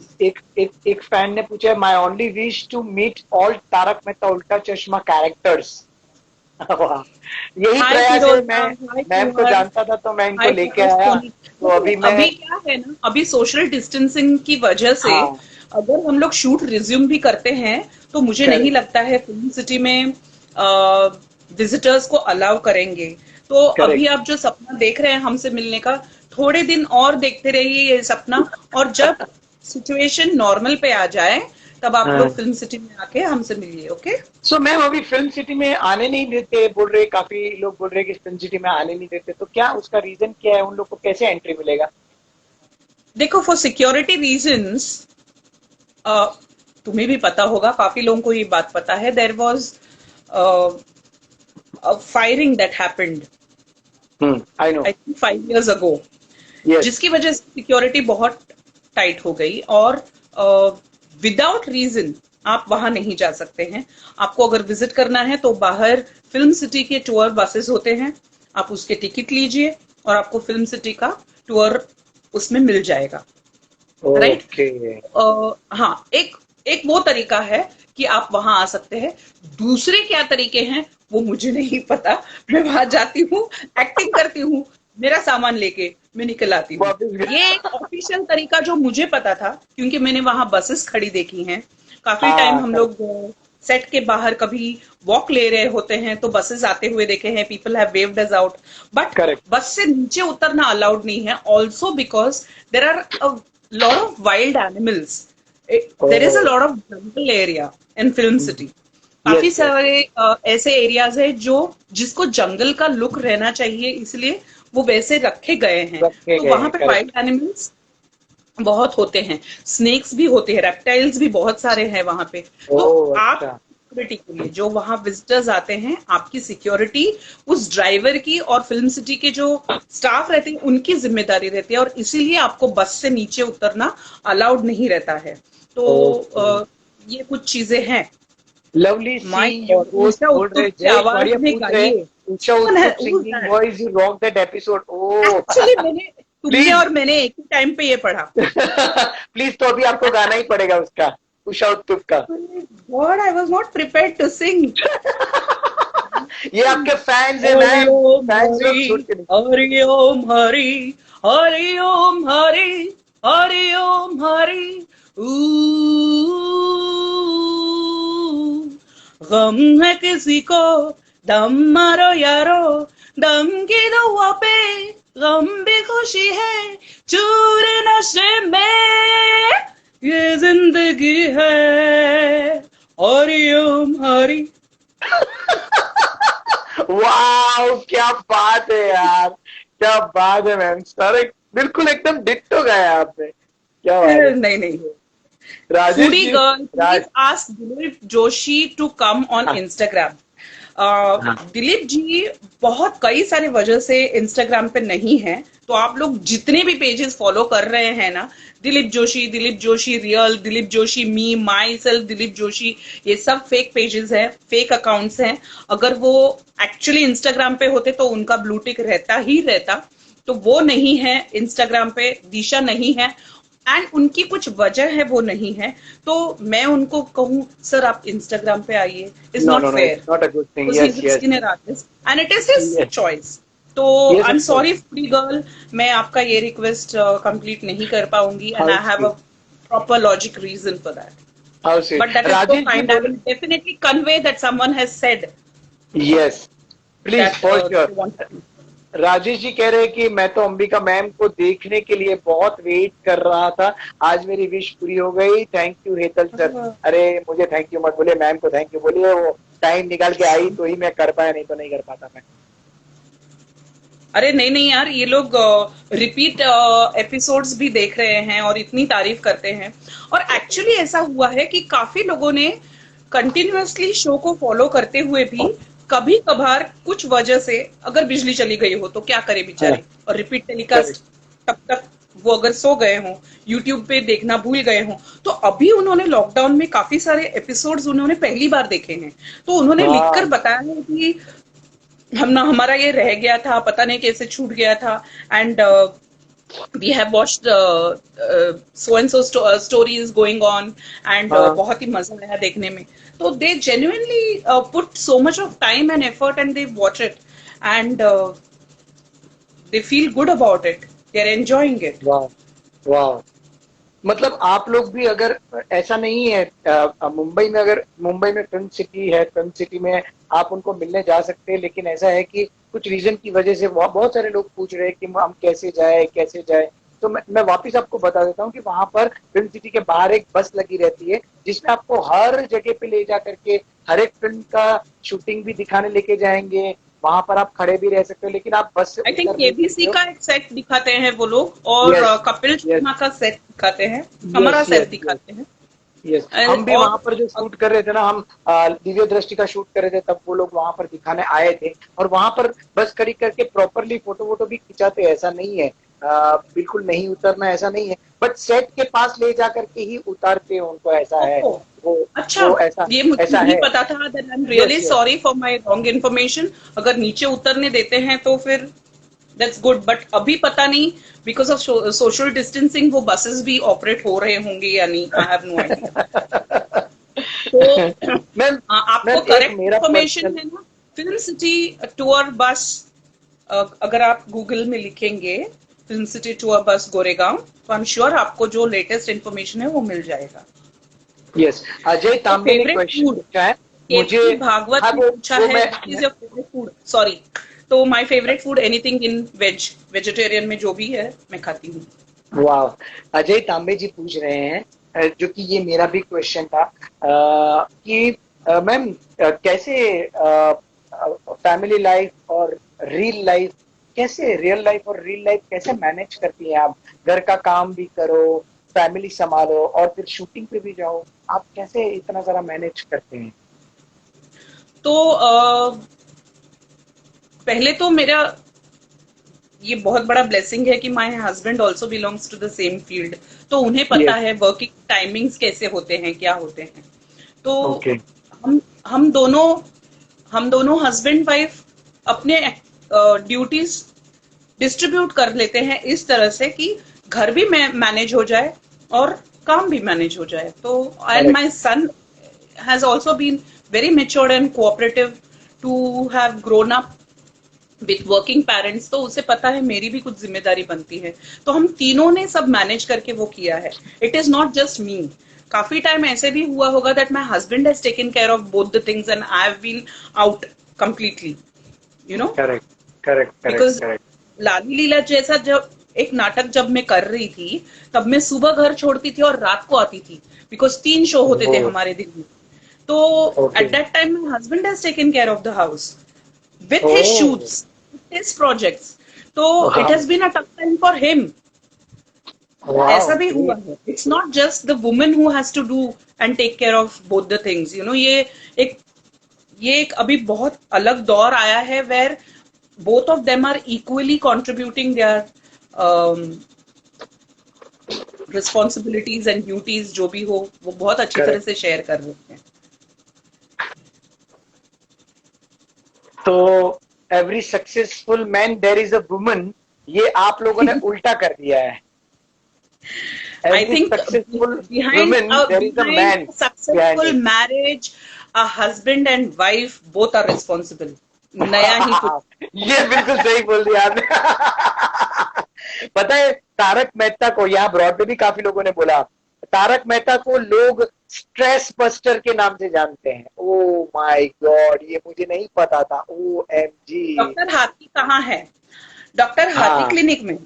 एक फैन ने पूछा, my only wish to meet all Tarak Mehta Ulta Chashma characters. वाह, यही हाय प्रयास है। फिरोजा, मैं हाय मैम को कुंवर, जानता था तो मैं इनको हाय लेके फिरोज आया, सोनी। तो अभी मैं, अभी क्या है ना, अभी सोशल डिस्टेंसिंग की वजह से हाँ अगर हम लोग शूट रिज्यूम भी करते हैं तो मुझे नहीं करेक्ट लगता है फिल्म सिटी में विजिटर्स को अलाउ करेंगे। तो अभी करेक्ट। आप जो सपना देख रहे हैं हमसे मिलने का, थोड़े दिन और देखते रहिए ये सपना, और जब सिचुएशन नॉर्मल पे आ जाए तब आप लोग हाँ, फिल्म सिटी में आके हमसे मिलिए, ओके। सो मैम अभी फिल्म सिटी में आने नहीं देते बोल रहे, काफी लोग बोल रहे कि फिल्म सिटी में आने नहीं देते, तो क्या उसका रीजन क्या है? उन लोग को कैसे एंट्री मिलेगा? देखो, फॉर सिक्योरिटी रीजंस, तुम्हें भी पता होगा, काफी लोगों को ये बात पता है, there was firing that happened I know. I think 5 years ago, yes. जिसकी वजह से सिक्योरिटी बहुत टाइट हो गई, और विदाउट रीजन आप वहां नहीं जा सकते हैं। आपको अगर विजिट करना है तो बाहर फिल्म सिटी के टूर बसेस होते हैं, आप उसके टिकट लीजिए और आपको फिल्म सिटी का टूर उसमें मिल जाएगा, राइट। ओके। हाँ, एक एक वो तरीका है कि आप वहां आ सकते हैं। दूसरे क्या तरीके हैं वो मुझे नहीं पता। मैं वहां जाती हूँ, एक्टिंग करती हूँ, मेरा सामान लेके मैं निकल आती हूँ। वापिस ये एक ऑफिशियल तरीका जो मुझे पता था, क्योंकि मैंने वहां बसेस खड़ी देखी हैं। काफी टाइम हाँ हम करेक्ट लोग सेट के बाहर कभी वॉक ले रहे होते हैं तो बसेस आते हुए देखे हैं, people have waved us out, but correct. Bus से नीचे उतरना अलाउड नहीं है, also because there are lot of wild animals. There is a oh lot of jungle area in Film City. काफी यस यस सारे ऐसे एरियाज है जो जिसको जंगल का लुक रहना चाहिए, इसलिए वो वैसे रखे गए हैं। रखे तो गए वहां हैं, पे वाइल्ड करेक्ट। एनिमल्स बहुत होते हैं, स्नेक्स भी होते हैं, रेप्टाइल्स भी बहुत सारे हैं वहां पे। तो ओह आप अच्छा। सिक्योरिटी के लिए, जो वहां विजिटर्स आते हैं, आपकी सिक्योरिटी उस ड्राइवर की और फिल्म सिटी के जो स्टाफ रहते हैं उनकी जिम्मेदारी रहती है, और इसीलिए आपको बस से नीचे उतरना अलाउड नहीं रहता है। तो ओके। ये कुछ चीजें हैं। लवली सी my you God, both Usha बोल रहे, उत्तुप की जय आवाज मारिया में पूछ रहे, गाइए। उषा कौन है? Uthup singing Who's voice, you rock that episode. Oh actually मैंने, तुमने प्लीज और मैंने एक ही टाइम पे ये पढ़ा। प्लीज, तो अभी आपको गाना ही पड़ेगा उसका, उषा उत्तुप का। God, I was not prepared to sing. ये आपके फैंस है हरि मैम, ओम फैंस लोग हरि, छोड़ के नहीं। हरि ओम हरि, हरि ओम हरि, हरि ओम हरि। ऊ, गम है किसी को, दम मारो यारो, दम की दवा पे गम भी खुशी है, चूर नशे में ये जिंदगी है, हरि ओम हरि। वाह क्या बात है यार, क्या बात है मैम, सारे बिल्कुल एकदम डिट्टो गाया आपने, क्या बात है। नहीं नहीं, Rajesh foodie ji, girl, Raj, please ask Dilip Joshi to come on हाँ, इंस्टाग्राम। हाँ, दिलीप जी बहुत कई सारे वजह से इंस्टाग्राम पे नहीं है, तो आप लोग जितने भी पेजेस फॉलो कर रहे हैं ना, Dilip Joshi real, Dilip Joshi me, my self Dilip Joshi, ये सब फेक पेजेस हैं, फेक अकाउंट्स हैं। अगर वो एक्चुअली इंस्टाग्राम पे होते तो उनका ब्लू टिक रहता ही रहता, तो वो नहीं है इंस्टाग्राम पे, दिशा नहीं है, एंड उनकी कुछ वजह है, वो नहीं है। तो मैं उनको कहूं सर आप इंस्टाग्राम पे आइए, is no not no no, fair, it's not a good thing, because he's yes a yes skinner artist and it is his yes choice. तो yes I am of course. Sorry foodie girl, मैं आपका ये request complete नहीं कर पाऊंगी, and how I have a sweet, proper logic reason for that, how but sweet. that is so Rajesh ji kind. I बोल, will definitely convey that someone has said yes please that for they sure. want to. Rajesh ji कह रहे हैं कि मैं तो Ambika ma'am को देखने के लिए बहुत वेट कर रहा था, आज मेरी विश पूरी हो गई, थैंक यू हेतल सर। अरे मुझे थैंक यू मत बोलिए, मैम को थैंक यू बोलिए, वो टाइम निकाल के आई तो ही मैं कर पाया, नहीं तो नहीं कर पाता मैं। अरे नहीं नहीं यार, ये लोग रिपीट एपिसोड्स भी देख रहे हैं और इतनी तारीफ करते हैं, और एक्चुअली ऐसा हुआ है कि काफी लोगों ने कंटिन्यूअसली शो को फॉलो करते हुए भी कभी कभार कुछ वजह से, अगर बिजली चली गई हो तो क्या करे हाँ, बेचारे, और रिपीट टेलीकास्ट तब तक वो अगर सो गए हों, यूट्यूब पे देखना भूल गए हों, तो अभी उन्होंने लॉकडाउन में काफी सारे एपिसोड्स उन्होंने पहली बार देखे हैं, तो उन्होंने लिखकर हाँ, बताया है कि हमारा ये रह गया था, पता नहीं कैसे छूट गया था, and we have watched so and so stories going on and हाँ बहुत ही मजा आया देखने में. तो they genuinely put so much of time and effort and they watch it and they feel good about it. They're enjoying it. वाह वाह मतलब आप लोग भी अगर ऐसा नहीं है मुंबई में अगर मुंबई में फिल्म सिटी है फिल्म सिटी में आप उनको मिलने जा सकते हैं लेकिन ऐसा है कि कुछ रीजन की वजह से बहुत सारे लोग पूछ रहे हैं कि हम कैसे जाए तो मैं वापस आपको बता देता हूँ कि वहां पर फिल्म सिटी के बाहर एक बस लगी रहती है जिसमें आपको हर जगह पे ले जा करके हर एक फिल्म का शूटिंग भी दिखाने लेके जाएंगे वहां पर आप खड़े भी रह सकते हो लेकिन आप बस से आई थिंक उतर नहीं केबीसी सकते हो का एक सेट दिखाते हैं वो लोग और यस कपिल यस शर्मा का सेट दिखाते हैं, हमारा यस सेट यस यस दिखाते हैं. यस हम भी और वहां पर जो शूट कर रहे थे ना हम दिव्य दृष्टि का शूट कर रहे थे तब वो लोग वहां पर दिखाने आए थे और वहां पर बस खड़ी करके प्रॉपरली फोटो वोटो भी खिंचाते ऐसा नहीं है बिल्कुल नहीं उतरना ऐसा नहीं है बट सेट के पास ले जा करके ही उतारते हैं उनको ऐसा है ओ, वो अच्छा, वो ऐसा ये मुझे ऐसा नहीं है पता था. That I am yes really yes sorry for my wrong information. अगर नीचे उतरने देते हैं तो फिर दैट्स गुड, बट अभी पता नहीं बिकॉज ऑफ सोशल डिस्टेंसिंग वो बसेस भी ऑपरेट हो रहे होंगे या नहीं. I have no idea. तो मैम आपको मैम एक करेक्ट मेरा इन्फॉर्मेशन पर्सनल है ना. फिल्म सिटी टूर बस, अगर आप गूगल में लिखेंगे film city tour bus Goregaon तो आई एम श्योर आपको जो लेटेस्ट इन्फॉर्मेशन है वो मिल जाएगा. यस अजय तो तांबे ने फेवरेट क्वेश्चन फूड, पूछा है मुझे केपी भागवत हाँ ने पूछा वो है what is your favourite food. Sorry, तो my favourite food anything in vegetarian में जो भी है मैं खाती हूँ. वाह अजय तांबे जी पूछ रहे हैं जो कि ये मेरा भी क्वेश्चन था कि मैम कैसे फैमिली लाइफ और रियल लाइफ और रियल लाइफ कैसे मैनेज करती हैं आप घर का काम भी करो फैमिली संभालो और फिर शूटिंग पे भी जाओ आप कैसे इतना सारा मैनेज करते हैं तो पहले तो मेरा ये बहुत बड़ा ब्लेसिंग है कि my husband also belongs to the same field. तो उन्हें पता यस है वर्किंग टाइमिंग्स कैसे होते हैं, क्या होते हैं. तो ओके हम हम दोनों हम दोनों हस्बैंड वाइफ अपने ड्यूटीज डिस्ट्रीब्यूट कर लेते हैं इस तरह से कि घर भी मैनेज हो जाए और काम भी मैनेज हो जाए. तो and correct my son has also been very matured and cooperative to have grown up with working parents. तो उसे पता है मेरी भी कुछ जिम्मेदारी बनती है. तो हम तीनों ने सब मैनेज करके वो किया है. It is not just me. काफी टाइम ऐसे भी हुआ होगा that my husband has taken care of both the things and I have been out completely, you know. Correct correct correct because correct Lali Leela जैसा जब एक नाटक जब मैं कर रही थी तब मैं सुबह घर छोड़ती थी और रात को आती थी बिकॉज 3 शो होते थे ओ हमारे दिन में. तो okay at that time my husband has taken care of the house with his oh shoots, with his projects. So it वाह has been a tough time for him. वाह ऐसा भी हुआ है. It's not just the woman who has to do and take care of both the things. You know, एक ये एक अभी बहुत अलग दौर आया है where both of them are equally contributing their um, responsibilities and duties जो भी हो वो बहुत अच्छी तरह करेक्ट से शेयर कर रहे हैं. तो every successful man there is a woman ये आप लोगों ने उल्टा कर दिया है I every think successful behind woman there is a behind man a behind successful it marriage, a husband and wife both are responsible. नया ही कुछ. ये बिल्कुल सही बोल दिया आपने पता है तारक मेहता को यहाँ ब्रॉडवे भी काफी लोगों ने बोला तारक मेहता को लोग स्ट्रेस बस्टर के नाम से जानते हैं ओ माय गॉड ये मुझे नहीं पता था ओ एम जी डॉक्टर हाथी कहाँ है? डॉक्टर हाथी हाँ क्लिनिक में.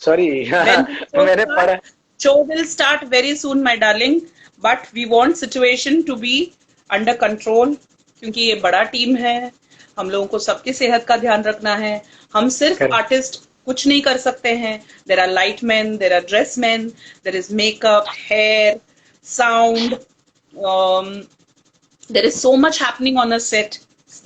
सॉरी When the show मैंने पढ़ा starts, show will start very soon, my darling. But we want situation to be under control क्योंकि ये बड़ा टीम है. हम लोगों को सबकी सेहत का ध्यान रखना है. हम सिर्फ करेक्ट आर्टिस्ट कुछ नहीं कर सकते हैं. There are light men, there are dress men, there is makeup, hair, sound. Um, there is so much happening on a set.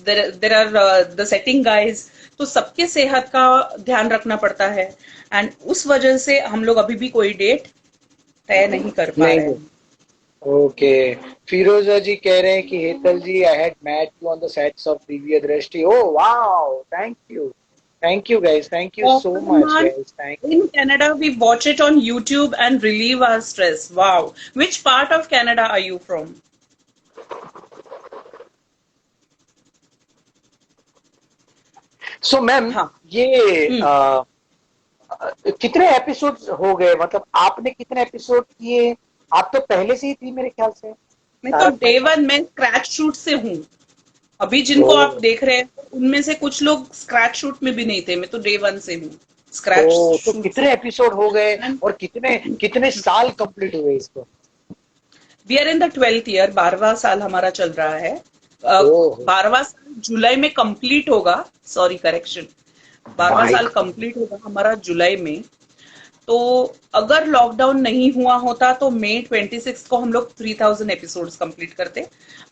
There are the setting guys. तो सबके सेहत का ध्यान रखना पड़ता है एंड उस वजह से हम लोग अभी भी कोई डेट तय नहीं कर पा रहे नहीं हैं. ओके फिरोजा जी कह रहे हैं कि Hetal ji I had met you on the sets of Divya Drishti oh wow thank you Thank you guys. Thank you so much Pokemon guys. Thank in Canada, we watch it on YouTube and relieve our stress. Wow. Which part of Canada are you from? So ma'am हाँ. ये हम्म. कितने episode हो गए, मतलब आपने कितने episode किए? आप तो पहले से ही थी मेरे ख्याल से मैं तो तारक डे मेहता। वन में स्क्रैच शूट से हूँ. अभी जिनको ओ, आप देख रहे हैं उनमें से कुछ लोग स्क्रैच शूट में भी नहीं थे. मैं तो डे वन से हूँ. स्क्रैच तो शूट से. कितने एपिसोड हो गए And और कितने कितने साल कंप्लीट हुए इसको? We are in the 12th year. 12वां साल हमारा चल रहा है. ओह 12वां साल जुलाई में कंप्लीट होगा. Sorry, correction. 12वां माय साल गॉड। कंप्लीट होगा हमारा जुलाई में. तो अगर लॉकडाउन नहीं हुआ होता तो मई 26 को हम लोग 3000 एपिसोड्स कंप्लीट करते.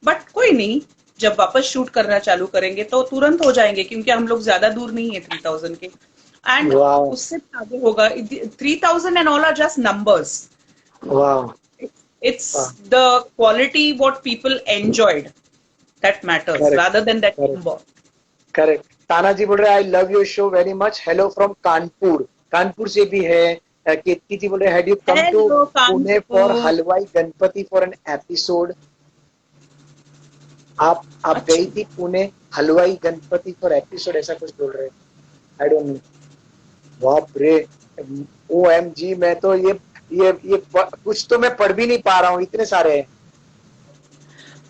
बट कोई नहीं, जब वापस शूट करना चालू करेंगे तो तुरंत हो जाएंगे, क्योंकि हम लोग ज्यादा दूर नहीं है 3000 के. एंड वाह उससे भी आगे होगा. 3000 and all are just numbers. वाह It's वाह। the quality what people enjoyed that matters correct rather than that correct number. Correct. Tanaji बोल रहे हैं I love your show very much, hello from Kanpur. Kanpur से भी है। कीर्ति जी बोल रहे हैं had you come to Hello, Pune for Kanpur. Halwai Ganpati for an episode? आप गई अच्छा. थी पुणे हलवाई गणपति फॉर एपिसोड, ऐसा कुछ बोल रहे हैं। I don't know. बाप रे, OMG, मैं तो ये कुछ तो मैं पढ़ भी नहीं पा रहा हूँ, इतने सारे हैं।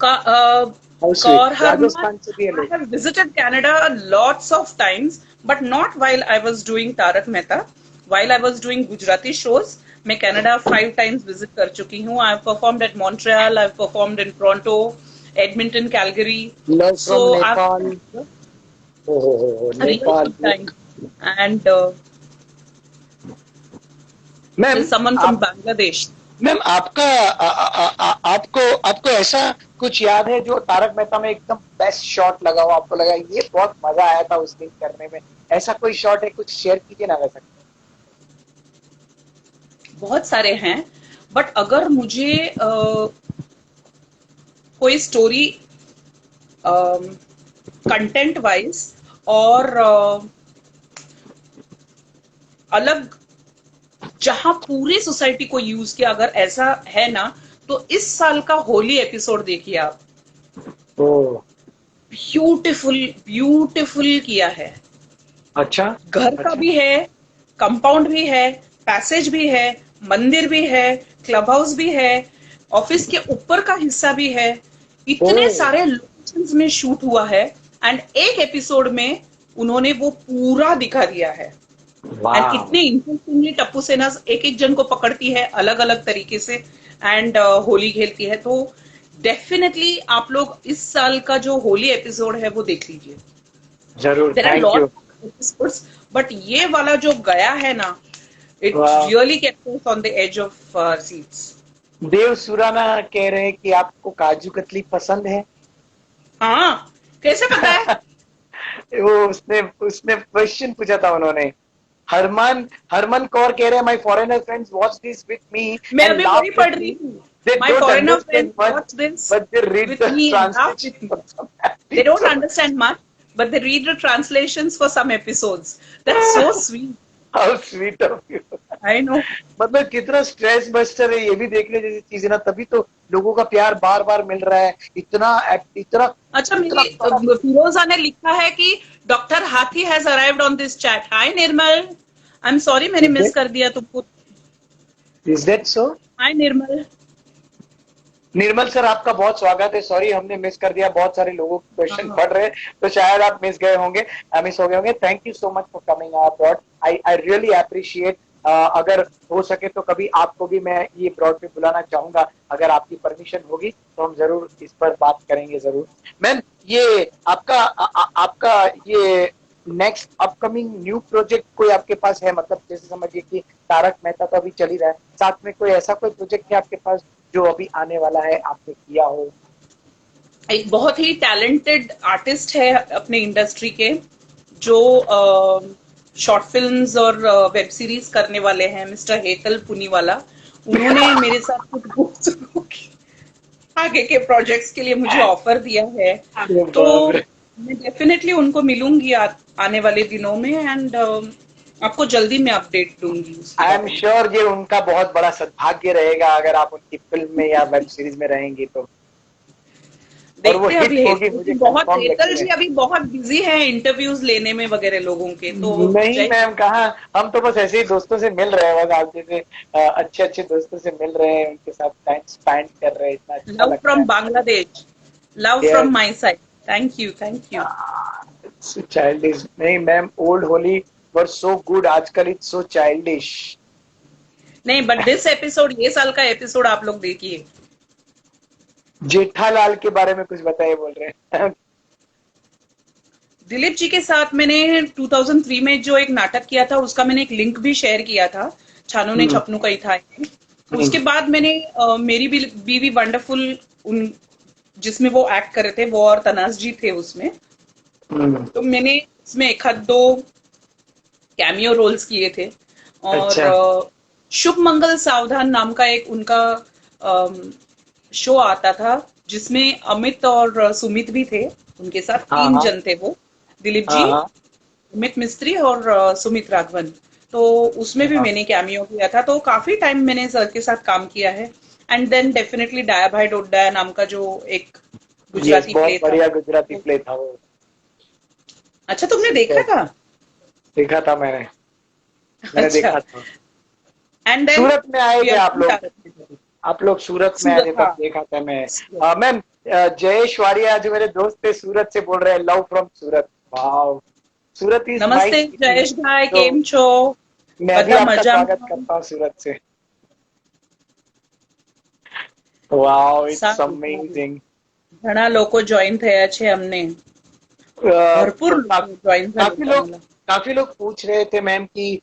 How sweet. Kaur Harman, Rajasthan से भी है I लोग। have visited Canada lots of times, but not while I was doing Tarak Mehta. While I was doing Gujarati shows, मैं Canada 5 times visit कर चुकी हूँ. I've performed at Montreal, I've performed in Toronto, Edmonton, Calgary. Love So from I've Nepal. had ओहो a really Nepal. good time. And ma'am there's someone from Bangladesh. Ma'am आपको आपको ऐसा कुछ याद है जो तारक मेहता में एकदम बेस्ट शॉट लगा हो, आपको लगा ये बहुत मजा आया था उस दिन करने में, ऐसा कोई शॉट है? कुछ शेयर कीजिए ना वैसा। बहुत सारे हैं, बट अगर मुझे कोई स्टोरी कंटेंट वाइज और अलग, जहां पूरी सोसाइटी को यूज किया, अगर ऐसा है ना, तो इस साल का होली एपिसोड देखिए आप. ओह ब्यूटिफुल ब्यूटिफुल किया है. अच्छा। घर का भी है, कंपाउंड भी है, पैसेज भी है, मंदिर भी है, क्लब हाउस भी है, ऑफिस के ऊपर का हिस्सा भी है. इतने ओह। सारे लोकेशंस में शूट हुआ है. एंड एक एपिसोड में उन्होंने वो पूरा दिखा दिया है. एंड कितने इंटरेस्टिंगली टप्पू सेना एक एक जन को पकड़ती है अलग अलग तरीके से एंड होली खेलती है. तो डेफिनेटली आप लोग इस साल का जो होली एपिसोड है वो देख लीजिए. जरूर, there are thank lot you. Of episodes, but ये वाला जो गया है ना, इट वाह। Really kept us on the edge of seats. Dev Surana कह रहे हैं कि आपको काजू कतली पसंद है। हाँ, कैसे पता है? वो उसने उसने क्वेश्चन पूछा था उन्होंने। हरमान हरमन कौर कह रहे हैं my foreigner friends watch this with me मैं एंड अभी लाफ वही पढ़ रही हूँ. They My don't foreigner understand friends much, watch this but they read with the me and laugh with translation me. of some They don't episodes. understand much, but they read the translations for some episodes. That's so sweet. How sweet of you. I know. मतलब कितना stress buster है, ये भी देखने जैसी चीज है ना, तभी तो लोगों का प्यार बार बार मिल रहा है। इतना इतना अच्छा, मेरी फिरोजा ने लिखा है कि डॉक्टर हाथी has arrived on this chat. Hi Nirmal, I am sorry मैंने मिस कर दिया तुमको. Is that so? Hi Nirmal. Nirmal sir आपका बहुत स्वागत है। सॉरी हमने मिस कर दिया, बहुत सारे लोगों के क्वेश्चन हाँ. पढ़ रहे हैं तो शायद आप मिस गए होंगे, मिस हो गए होंगे। Thank you so much for coming abroad. I really appreciate. अगर हो सके तो कभी आपको भी मैं ये ब्रॉड पे बुलाना चाहूंगा, अगर आपकी परमिशन होगी तो हम जरूर इस पर बात करेंगे जरूर। मैम ये आपका ये नेक्स्ट अपकमिंग न्यू प्रोजेक्ट कोई आपके पास है? मतलब जैसे समझिए कि तारक मेहता तो अभी चल ही रहा है, साथ में कोई ऐसा कोई प्रोजेक्ट है आपके पास जो अभी आने वाला है, आपने किया हो? एक बहुत ही टैलेंटेड आर्टिस्ट है अपने इंडस्ट्री के, जो शॉर्ट फिल्म्स और वेब सीरीज करने वाले हैं, मिस्टर हेतल पुनीवाला. उन्होंने मेरे साथ कुछ आगे के प्रोजेक्ट्स के लिए मुझे ऑफर दिया है. तो मैं डेफिनेटली उनको मिलूंगी आने वाले दिनों में, एंड आपको जल्दी मैं अपडेट दूंगी उसके आई एम बारे में। श्योर ये उनका बहुत बड़ा सद्भाग्य रहेगा अगर आप उनकी फिल्म में या वेब सीरीज में रहेंगी तो, और वो देखते हैं हिट अभी होगी, हेतल मुझे की बहुत, कंफर्म हेतल यकीन जी है। अभी बहुत बिजी है इंटरव्यूज लेने में वगैरह लोगों के, तो नहीं जय मैम, कहाँ, हम तो बस ऐसे ही दोस्तों से मिल रहे हैं, बस आप जैसे अच्छे अच्छे दोस्तों से मिल रहे हैं, उनके साथ टाइम स्पेंड कर रहे हैं, इतना अच्छा लव लगता फ्रॉम है। Bangladesh, love from yes, my side. Thank you, thank you. Childish नहीं मैम, ओल्ड होली वर सो गुड, आजकल इट्स सो चाइल्डिश। नहीं, बट दिस एपिसोड, ये साल का एपिसोड आप लोग देखिए। जेठालाल के बारे में कुछ बताइए बोल रहे हैं। दिलीप जी के साथ मैंने 2003 में जो एक नाटक किया था, उसका मैंने एक लिंक भी शेयर किया था, छानू ने हम्म, छपनू कही था। उसके हम्म, बाद मैंने मेरी भी बीवी वंडरफुल, उन जिसमें वो एक्ट कर रहे थे, वो और तनाज जी थे उसमें। हम्म, तो मैंने इसमें एक आध दो कैमियो रोल्स किए थे। और अच्छा, शुभ मंगल सावधान नाम का एक उनका शो आता था, जिसमें अमित और सुमित भी थे। उनके साथ हाँ तीन हाँ जन थे वो, दिलीप जी, हाँ हाँ अमित मिस्त्री और सुमित राघवन। तो उसमें भी हाँ। मैंने कैमियो किया था, तो काफी टाइम मैंने सर के साथ काम किया है। एंड देन डेफिनेटली डाया भाई डोडा नाम का जो एक यस, गुजराती बहुत प्ले था। बढ़िया गुजराती प्ले था वो। अच्छा, तुमने देखा Superb। था? देखा था मैंने अच्छा। देखा था। एंड देन सूरत में आए वी थे आर आप लोग? आप लोग सूरत में आए थे सूरत, तब हाँ। देखा था मैं। मैम, जयेश वाड़िया जो मेरे दोस्त थे सूरत से बोल रहे हैं, love from Surat. Wow, Surat is नमस्ते नाइस सिटी। जयेश भाई, तो केम छो? मैं भी बता आपका मजा स्वागत में? करता हूँ सूरत से। वाओ, इट्स સારું સારું, अमेजिंग। ઘણા લોકો જોઈન થયા છે અમને, ભરપૂર લોકો જોઈન થયા काफी છે लोग અમને। काफी लोग पूछ रहे थे मैम कि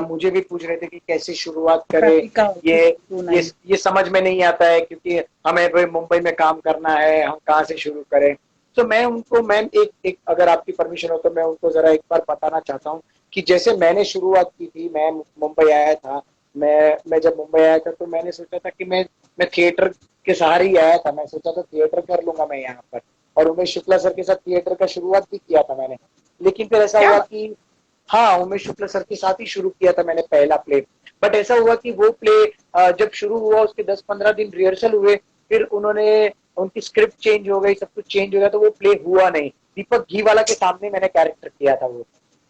मुझे भी पूछ रहे थे कि कैसे शुरुआत करे। રાધિકા ये ये 229। ये समझ में नहीं आता है क्योंकि हमें भाई मुंबई में काम करना है, हम कहाँ से शुरू करें। तो मैं उनको मैम एक एक अगर आपकी परमिशन हो तो मैं उनको जरा एक बार बताना चाहता हूँ कि जैसे मैंने शुरुआत की थी। मैं मुंबई आया था। मैं जब मुंबई आया था तो मैंने सोचा था कि मैं थिएटर के सहारे ही आया था। मैं सोचा था थिएटर कर लूंगा मैं यहाँ पर, और उमेश शुक्ला सर के साथ थिएटर का शुरुआत भी किया था मैंने। लेकिन फिर ऐसा क्या हुआ बात? कि हाँ, उमेश शुक्ला सर के साथ ही शुरू किया था मैंने पहला प्ले। बट ऐसा हुआ कि वो प्ले जब शुरू हुआ उसके 10-15 दिन रिहर्सल हुए, फिर उन्होंने उनकी स्क्रिप्ट चेंज हो गई, सब कुछ चेंज हो गया, तो वो प्ले हुआ नहीं। दीपक घीवाला के सामने मैंने कैरेक्टर किया था वो।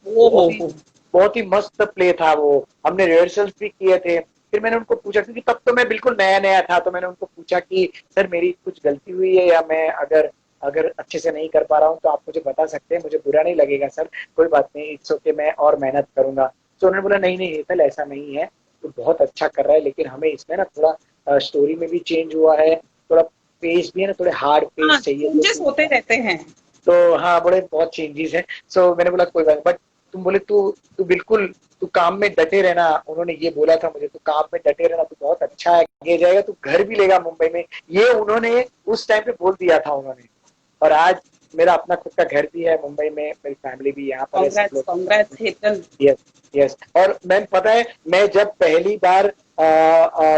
ओ बहुत ही हो। बहुत ही मस्त प्ले था वो। हमने रिहर्सल्स भी किए थे। फिर मैंने उनको पूछा, क्योंकि तब तो मैं बिल्कुल नया नया था, तो मैंने उनको पूछा कि सर मेरी कुछ गलती हुई है, या मैं अगर अगर अच्छे से नहीं कर पा रहा हूँ तो आप मुझे बता सकते हैं, मुझे बुरा नहीं लगेगा सर, कोई बात नहीं, इट्स ओके, मैं और मेहनत करूंगा। तो उन्होंने बोला नहीं नहीं हेतल, ऐसा नहीं है, तो बहुत अच्छा कर रहा है, लेकिन हमें इसमें ना थोड़ा स्टोरी में भी चेंज हुआ है, थोड़ा पेस भी है ना, थोड़े हार्ड हाँ, पेस चाहिए जो चेंजेस कि। होते रहते हैं। तो हाँ, बड़े बहुत चेंजेस हैं। सो मैंने बोला कोई बात, बट तुम बोले तू तू बिल्कुल तू काम में डटे रहना। उन्होंने ये बोला था मुझे, तू काम में डटे रहना, तू बहुत अच्छा है, आगे जाएगा, तू घर भी लेगा मुंबई में। ये उन्होंने उस टाइम पे बोल दिया था उन्होंने। और आज मेरा अपना खुद का घर भी है मुंबई में, मेरी फैमिली भी यहाँ पर है, सब कांग्रेट्स, लोग। कांग्रेट्स हेतल। Yes, yes. और मैम पता है, मैं जब पहली बार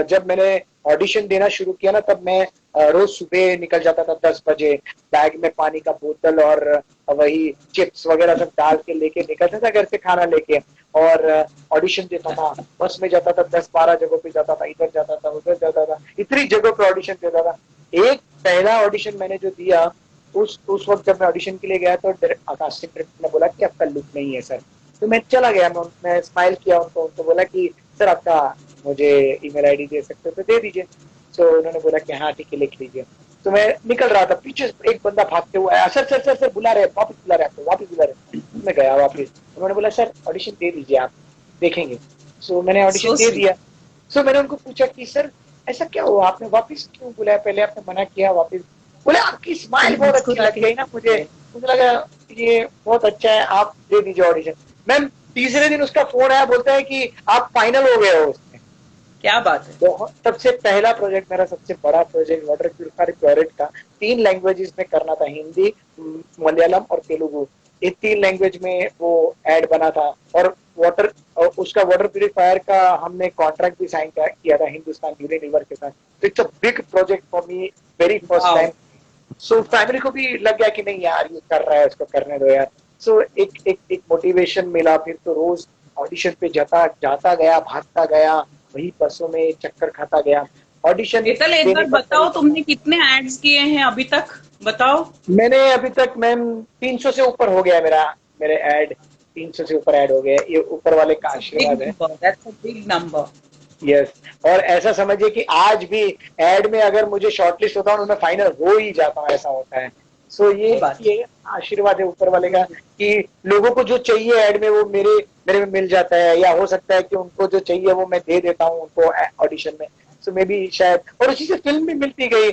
जब मैंने ऑडिशन देना शुरू किया ना, तब मैं रोज सुबह निकल जाता था 10 बजे, बैग में पानी का बोतल और वही चिप्स वगैरह सब डाल के लेके निकलता था घर से खाना लेके, और ऑडिशन देता था। बस में जाता था, 10-12 जगहों पे जाता था, इधर जाता था उधर जाता था, इतनी जगहों पे ऑडिशन देता था। एक पहला ऑडिशन मैंने जो दिया, उस वक्त जब मैं ऑडिशन के लिए गया तो कास्टिंग डायरेक्टर ने बोला कि आपका लुक नहीं है सर। तो मैं चला गया, मैं स्माइल किया उनको बोला कि सर आपका मुझे ईमेल आईडी दे सकते हो तो दे दीजिए। तो उन्होंने बोला कि हाँ ठीक है, लिख लीजिए। तो मैं निकल रहा था, पीछे एक बंदा भागते हुआ आया, सर सर सर सर बुला रहे, वापस बुला रहे आपको, वापस बुला रहे। मैं गया वापस, उन्होंने बोला सर ऑडिशन दे दीजिए आप, देखेंगे। सो मैंने ऑडिशन सो दे स्वीट। दिया। सो मैंने उनको पूछा कि सर ऐसा क्या हुआ, आपने वापस क्यों बुलाया, पहले आपने मना किया, वापस। बोले आपकी स्माइल बहुत अच्छी लग मुस्कुराती गई ना मुझे, मुझे लगा ये बहुत अच्छा है, आप दे दीजिए ऑडिशन। मैम, तीसरे दिन उसका फोन आया, बोलता है कि आप फाइनल हो गए हो उसमें। क्या बात है? बहुत, सबसे पहला प्रोजेक्ट, मेरा सबसे बड़ा प्रोजेक्ट वाटर प्यूरिफायर टॉयलेट का, 3 लैंग्वेजेस में करना था, हिंदी, मलयालम और तेलुगु। ये 3 लैंग्वेज में वो एड बना था। और वाटर उसका वाटर प्यूरिफायर का हमने कॉन्ट्रैक्ट भी साइन किया था हिंदुस्तान यूनिलीवर के साथ। तो it's a big project for me, very first wow. Time. So family को भी लग गया कि नहीं यार ये कर रहा है, उसको करने दो यार। सो एक मोटिवेशन मिला, फिर तो रोज ऑडिशन पे जाता जाता गया, भागता गया, वही बसों में चक्कर खाता गया, ऑडिशन हेतल, एक देने बार का बताओ तरीका। तुमने कितने एड्स किए हैं अभी तक, बताओ। मैंने अभी तक मैम 300 से ऊपर हो गया मेरा, मेरे ऐड 300 से ऊपर ऐड हो गए, ये ऊपर वाले का दैट्स अ बिग आशीर्वाद है। Number, that's a big number. Yes. और ऐसा समझिए कि आज भी एड में अगर मुझे शॉर्टलिस्ट होता हूँ तो मैं फाइनल हो ही जाता हूँ, ऐसा होता है। सो क्या बात ये आशीर्वाद है ऊपर वाले का कि लोगों को जो चाहिए ऐड में वो मेरे मेरे में मिल जाता है, या हो सकता है कि उनको जो चाहिए वो मैं दे देता हूँ उनको ऑडिशन में। सो मे बी शायद, और उसी से फिल्म भी मिलती गई,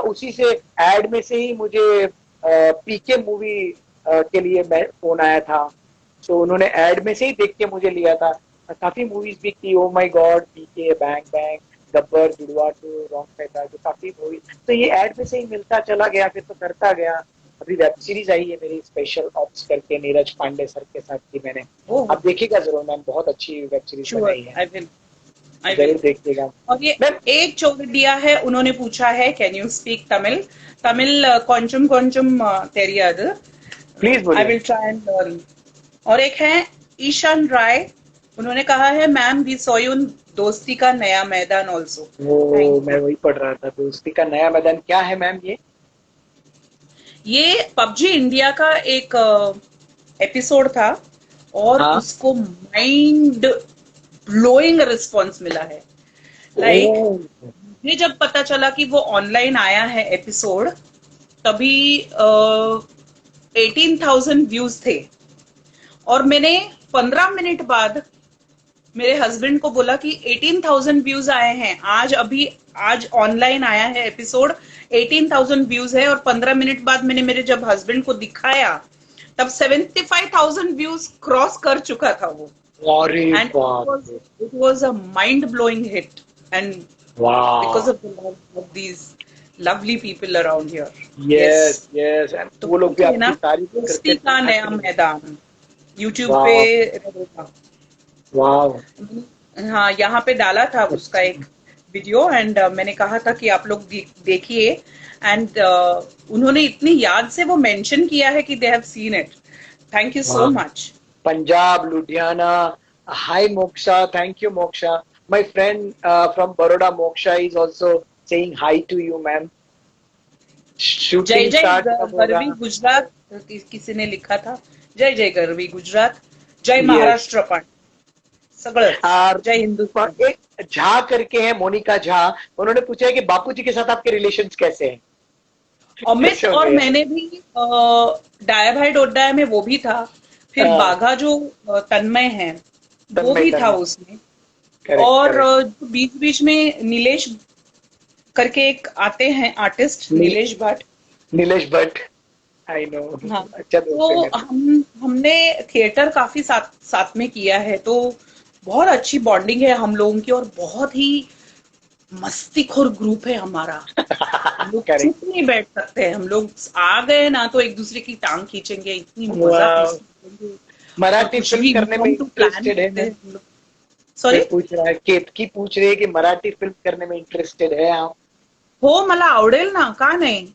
उसी से ऐड में से ही मुझे पीके मूवी के लिए मैं फोन आया था। सो उन्होंने ऐड में से ही देख के मुझे लिया था। काफी मूवीज भी की, oh my God, PK, bang bang, Gabbar, Judwaa two, wrong फैसला, जो काफी मूवीज तो ये ऐड में से ही मिलता चला गया, फिर तो करता गया। अभी वेब सीरीज आई है मेरी स्पेशल ऑप्स करके, नीरज पांडे सर के साथ की मैंने। ओह, आप देखिएगा जरूर मैम, बहुत अच्छी वेब सीरीज श्योर, बनाई है, आई विल, आई विल। जरूर देखिएगा और ये मैम। एक चौगडिया है, उन्होंने पूछा है can you speak Tamil? Tamil కొంచెం కొంచెం తెలియదు, प्लीज आई बोलिए। Will try and learn. और एक है ईशान राय, उन्होंने कहा है मैम वी सॉ यू दोस्ती का नया मैदान ऑल्सो। वो थैंक मैं यू। वही पढ़ रहा था, दोस्ती का नया मैदान क्या है मैम ये? ये पबजी इंडिया का एक एपिसोड था, और हाँ। उसको माइंड ब्लोइंग रिस्पॉन्स मिला है। Like oh. मुझे जब पता चला कि वो ऑनलाइन आया है एपिसोड, तभी 18,000 व्यूज थे, और मैंने 15 मिनट बाद मेरे हस्बैंड को बोला कि 18,000 व्यूज आए हैं आज, अभी आज ऑनलाइन आया है एपिसोड, 18,000 व्यूज है। और 15 मिनट बाद मैंने मेरे जब हस्बैंड को दिखाया, तब 75,000 व्यूज क्रॉस कर चुका था वो। अरे एंड बाप रे। It was a mind blowing hit, and वाह। because of the love of these lovely people around here. Yes. Yes yes, तो वो लोग भी पूछ आपकी लेना, तारीफ करते दोस्ती का देखा नया कि नहीं? मैदान यूट्यूब पे वाह। रहेगा। वाह। हाँ, यहाँ पे डाला था उसका एक वीडियो, एंड मैंने कहा था कि आप लोग देखिए, एंड उन्होंने इतनी याद से वो मेंशन किया है कि they have seen it. Thank you so वाह। Much. Punjab, Ludhiana. Hi Moksha, thank you Moksha. My friend from Baroda, Moksha is also saying hi to you ma'am. जय शूटिंग जय स्टार्ट कब होगा? गरवी गुजरात, किसी ने लिखा था। जय जय गरवी गुजरात, जय यस। महाराष्ट्र, पण सगळंच, और जय हिंदुस्तान। एक झा करके है, मोनिका झा, उन्होंने पूछा है कि बापूजी के साथ आपके रिलेशंस कैसे हैं? अमित कैसे और होंगे? मैंने भी डाया भाई डोडाया में वो भी था, फिर बाघा जो तन्मय है वो तन्मय भी था तन्मय। उसमें। करेक्ट और करेक्ट। बीच बीच में नीलेश करके एक आते हैं artist, Nilesh Bhatt. Nilesh Bhatt. I know. हाँ, अच्छा दोस्त है तो मेरा। हमने थिएटर काफी साथ साथ में किया है, तो बहुत अच्छी बॉन्डिंग है हम लोगों की, और बहुत ही मस्तीखोर ग्रुप है हमारा। हम लोग करेक्ट। चुप नहीं बैठ सकते हैं, हम लोग आ गए ना तो एक दूसरे की टांग खींचेंगे, इतनी मजा वाह। करेंगे। और मराठी कुछ फिल्म भी करने में इम्प्रॉम्प्टू प्लान इंटरेस्टेड है करते मैम? हैं हम लोग। सॉरी? कोई पूछ रहा है, केतकी पूछ रही है कि मराठी फिल्म करने में इंटरेस्टेड है आप? हो, मला आवडेल ना, का नाही,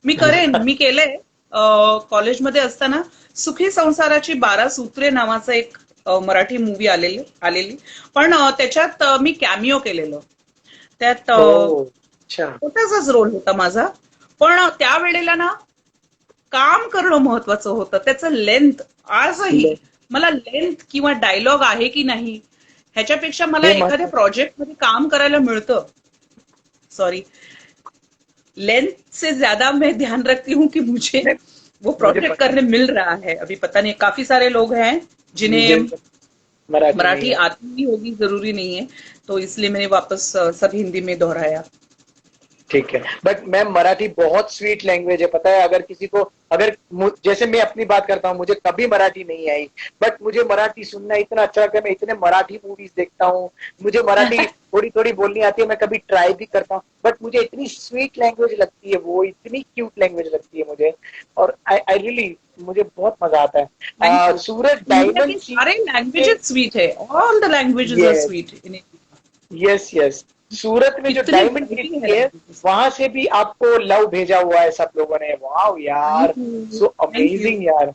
मी करेन, मी केलंय। कॉलेजमध्ये असताना सुखी संसाराची 12 सूत्रे नावाचं एक मराठी मूवी आलेली आलेली, पण त्याच्यात मी कॅमिओ केलेलं, त्यात ओ। अच्छा। छोटासाच रोल होता माझा, पण त्यावेळेला ना काम करणं महत्वाचं होतं, त्याचं लेंथ। आजही मला लेंथ किंवा डायलॉग आहे की नाही ह्याच्यापेक्षा मला हे एखाद्या महत्वाचं. प्रोजेक्ट मध्ये काम करायला मिळतं, सॉरी, लेंथ से ज्यादा मैं ध्यान रखती हूँ कि मुझे नहीं, वो मुझे प्रोजेक्ट पता करने मिल रहा है। अभी पता नहीं, काफी सारे लोग हैं जिन्हें जिनको मराठी नहीं मराठी है। आती ही होगी, जरूरी नहीं है, तो इसलिए मैंने वापस सब हिंदी में दोहराया। ठीक है, बट मैम मराठी बहुत स्वीट लैंग्वेज है, पता है? अगर किसी को, अगर जैसे मैं अपनी बात करता हूँ, मुझे कभी मराठी नहीं आई, बट मुझे मराठी सुनना इतना अच्छा लगता है, मैं इतने मराठी मूवीज देखता हूँ, मुझे मराठी थोड़ी थोड़ी बोलनी आती है, मैं कभी ट्राई भी करता हूँ, बट मुझे इतनी स्वीट लैंग्वेज लगती है, वो इतनी क्यूट लैंग्वेज लगती है मुझे, और आई रियली, मुझे बहुत मजा आता थैंक है। यू। सूरज इंडिया डायमंड के सी सारे के। लैंग्वेजेस स्वीट है, all the languages are yes sweet in India. Yes yes. Surat में जो कितनी डायमंड वैरायटी है सिटी है, लैंग्वेजेस। वहां से भी आपको लव भेजा हुआ है सब लोगों ने। वाह यार, thank you, so thank you. Amazing यार।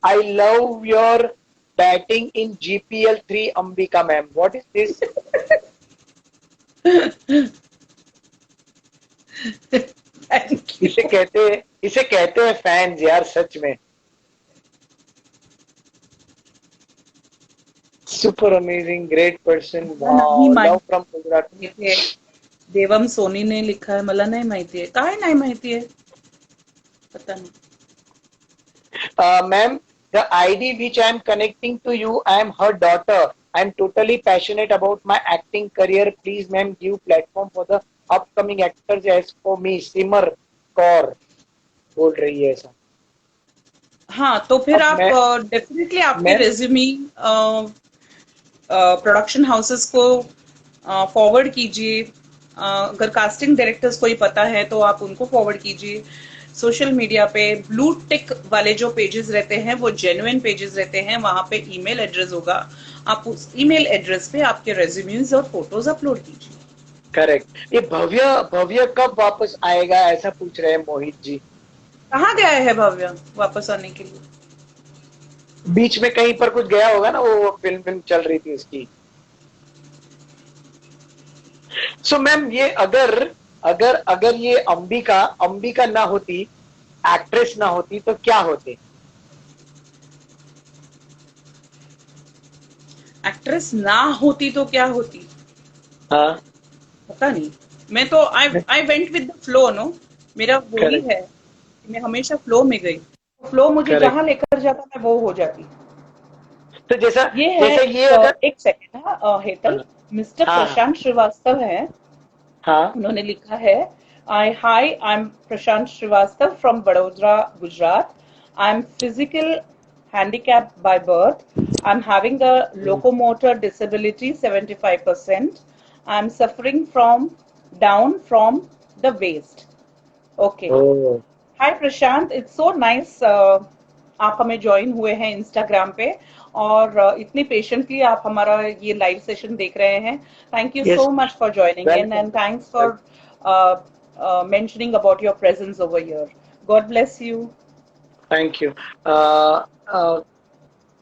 I love your batting in GPL 3, Ambika ma'am. What is this? Thank you. इसे कहते हैं फैंस यार, सच में। सुपर अमेजिंग, ग्रेट पर्सन, नहीं वाओ, लव फ्रॉम गुजरात। माहिती आहे, देवम सोनी ने लिखा है, मला नाही माहिती आहे, काय नाही माहिती आहे, पता नहीं। Ma'am, the ID which I am connecting to you, I am her daughter. I am totally passionate about my acting career. Please, ma'am, give platform for the upcoming actors as for me. सिमर कौर बोल रही है ऐसा। हाँ, तो फिर अब आप मैं डेफिनेटली आपके मैं रेज्यूमी प्रोडक्शन हाउसेस को फॉरवर्ड कीजिए। अगर कास्टिंग डायरेक्टर्स कोई पता है तो आप उनको फॉरवर्ड कीजिए। सोशल मीडिया पे ब्लू टिक वाले जो पेजेस रहते हैं वो जेन्युइन पेजेस रहते हैं, वहां पे ईमेल एड्रेस होगा, आप उस ईमेल एड्रेस पे आपके रेज्यूम्स और फोटोज अपलोड कीजिए। करेक्ट। ये भव्य भव्य कब वापस आएगा ऐसा पूछ रहे हैं मोहित जी। कहाँ गया है भव्य वापस आने के लिए? बीच में कहीं पर कुछ गया होगा ना, वो फिल्म फिल्म चल रही थी उसकी। सो मैम, ये अगर अगर अगर ये अंबिका अंबिका ना होती, एक्ट्रेस ना होती, तो क्या होते? एक्ट्रेस ना होती तो क्या होती? हाँ, पता नहीं। मैं तो I I went with the flow, no. मेरा वो ही करेक्ट है कि मैं हमेशा फ्लो में गई। फ्लो मुझे करेक्ट। जहां लेकर जाता मैं वो हो जाती। तो जैसा ये है जैसे ये अगर एक सेकंड, हाँ हेतल, मिस्टर हाँ प्रशांत श्रीवास्तव है, हाँ उन्होंने लिखा है, I am Prashant Srivastava from Vadodara, Gujarat. I am physical handicapped by birth. I'm having a locomotor disability 75%. I'm suffering from down from the waist. Okay. Oh hi Prashant, it's so nice आप हमें ज्वाइन हुए हैं इंस्टाग्राम पे, और इतनी पेशेंटली आप हमारा ये लाइव सेशन देख रहे हैं। Thank you yes, so much for joining in welcome and thanks for mentioning about your presence over here. God bless you. Thank you.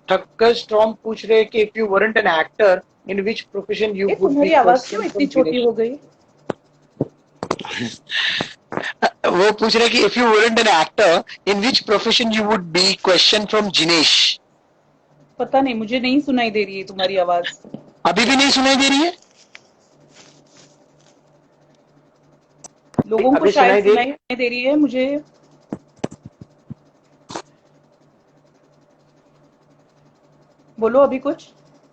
Thakkar storm पूछ रहे कि if you weren't an actor in which profession you ये would be? तुम्हारी आवाज क्यों question इतनी from छोटी दिनेश। हो गई? वो पूछ रहे कि if you weren't an actor in which profession you would be? Question from Jinesh. पता नहीं, मुझे नहीं सुनाई दे रही है तुम्हारी आवाज। अभी भी नहीं सुनाई दे रही है? लोगों को अभी शायद सुनाई दे रही है? सुनाई दे रही है, मुझे। बोलो अभी कुछ।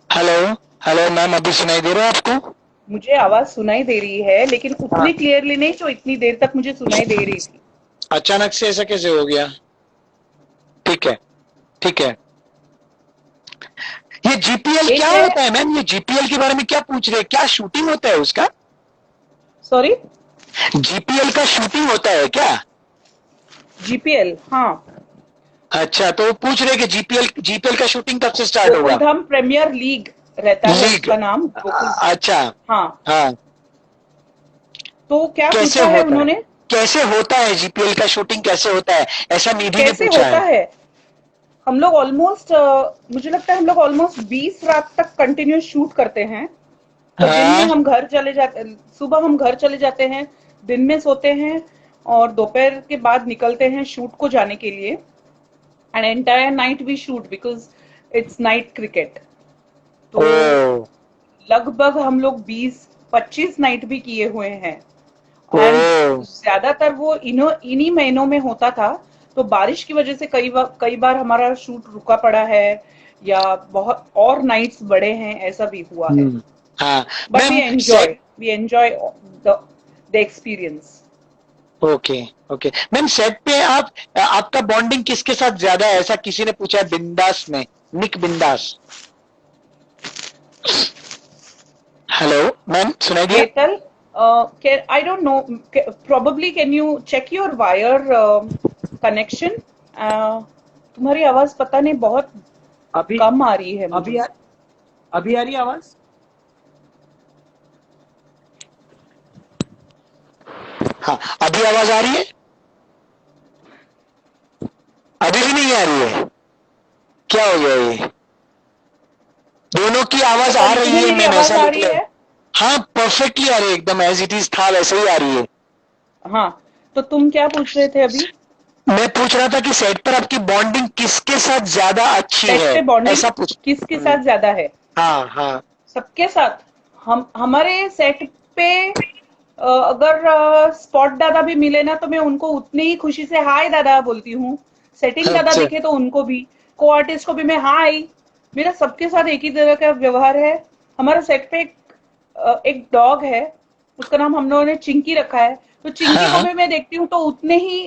हेलो हेलो मैम, अभी सुनाई दे रहा है आपको? मुझे आवाज सुनाई दे रही है, लेकिन हाँ, उतनी क्लियरली नहीं जो इतनी देर तक मुझे सुनाई दे रही थी। अचानक से ऐसा कैसे हो गया? ठीक है, ठीक है। ये जीपीएल एक क्या है, होता है मैम? ये जीपीएल के बारे में क्या पूछ रहे हैं? क्या शूटिंग होता है उसका? सॉरी, जीपीएल का शूटिंग होता है क्या? जीपीएल, हाँ। अच्छा, तो वो पूछ रहे हैं कि जीपीएल जीपीएल का शूटिंग कब से स्टार्ट होगा? गोकुलधाम प्रीमियर लीग रहता है लीग, उसका नाम, गोकुल। अच्छा। हाँ, हाँ, तो क्या कैसे पूछा है होता है? उन्होंने? कैसे होता है जीपीएल का शूटिंग, कैसे होता है? ऐसा निधि ने कैसे पूछा होता है। है? हम लोग ऑलमोस्ट, मुझे लगता है हम लोग ऑलमोस्ट 20 रात तक कंटिन्यूस शूट करते हैं। तो दिन में हाँ, हम घर चले जाते, सुबह हम घर चले जाते हैं, दिन में सोते हैं, और दोपहर के बाद निकलते हैं शूट को जाने के लिए। And entire night we shoot because it's night cricket. तो ओ लगभग हम लोग 20-25 नाइट भी किए हुए हैं। ओ एंड ज्यादातर वो इन्हीं महीनों में होता था। तो बारिश की वजह से कई बार हमारा शूट रुका पड़ा है, या बहुत और नाइट्स बड़े हैं, ऐसा भी हुआ है। हाँ but ma'am, set. We enjoy the experience. Okay okay ma'am, set पे आपका बॉन्डिंग किसके साथ ज्यादा है? ऐसा किसी ने पूछा है बिंदास में, निक बिंदास। हेलो मैम, सुनाई दिया? Hetal, I don't know, probably can you check your wire connection? तुम्हारी आवाज पता नहीं बहुत अभी कम आ रही है अभी मुझे। अभी आ रही है आवाज? हाँ, अभी आवाज आ रही है? अभी भी नहीं आ रही है? क्या हो गया ये? दोनों की आवाज आ रही तुम्हें है, मेरी मैम, आवाज ऐसा आ रही निकला है। है? हाँ, परफेक्टली आ रही है, एकदम एज इट इज था वैसे ही आ रही है। हाँ, तो तुम क्या पूछ रहे थे अभी? मैं पूछ रहा था कि सेट पर आपकी बॉन्डिंग किसके साथ ज्यादा अच्छी सेट है, पे बॉन्डिंग ऐसा पूछ। किसके साथ ज्यादा है? हाँ हाँ। सबके साथ। हम हमारे सेट पे अगर स्पॉट दादा भी मिले ना तो मैं उनको उतनी ही खुशी से हाय दादा बोलती हूँ। सेटिंग दादा अच्छा। दिखे तो उनको भी, को आर्टिस्ट को भी मैं हाय। मेरा सबके साथ एक ही तरह का व्यवहार है। हमारे सेट पे एक डॉग है, उसका नाम हम लोगों ने चिंकी रखा है। तो चिंकी को हाँ भी मैं देखती हूँ तो उतने ही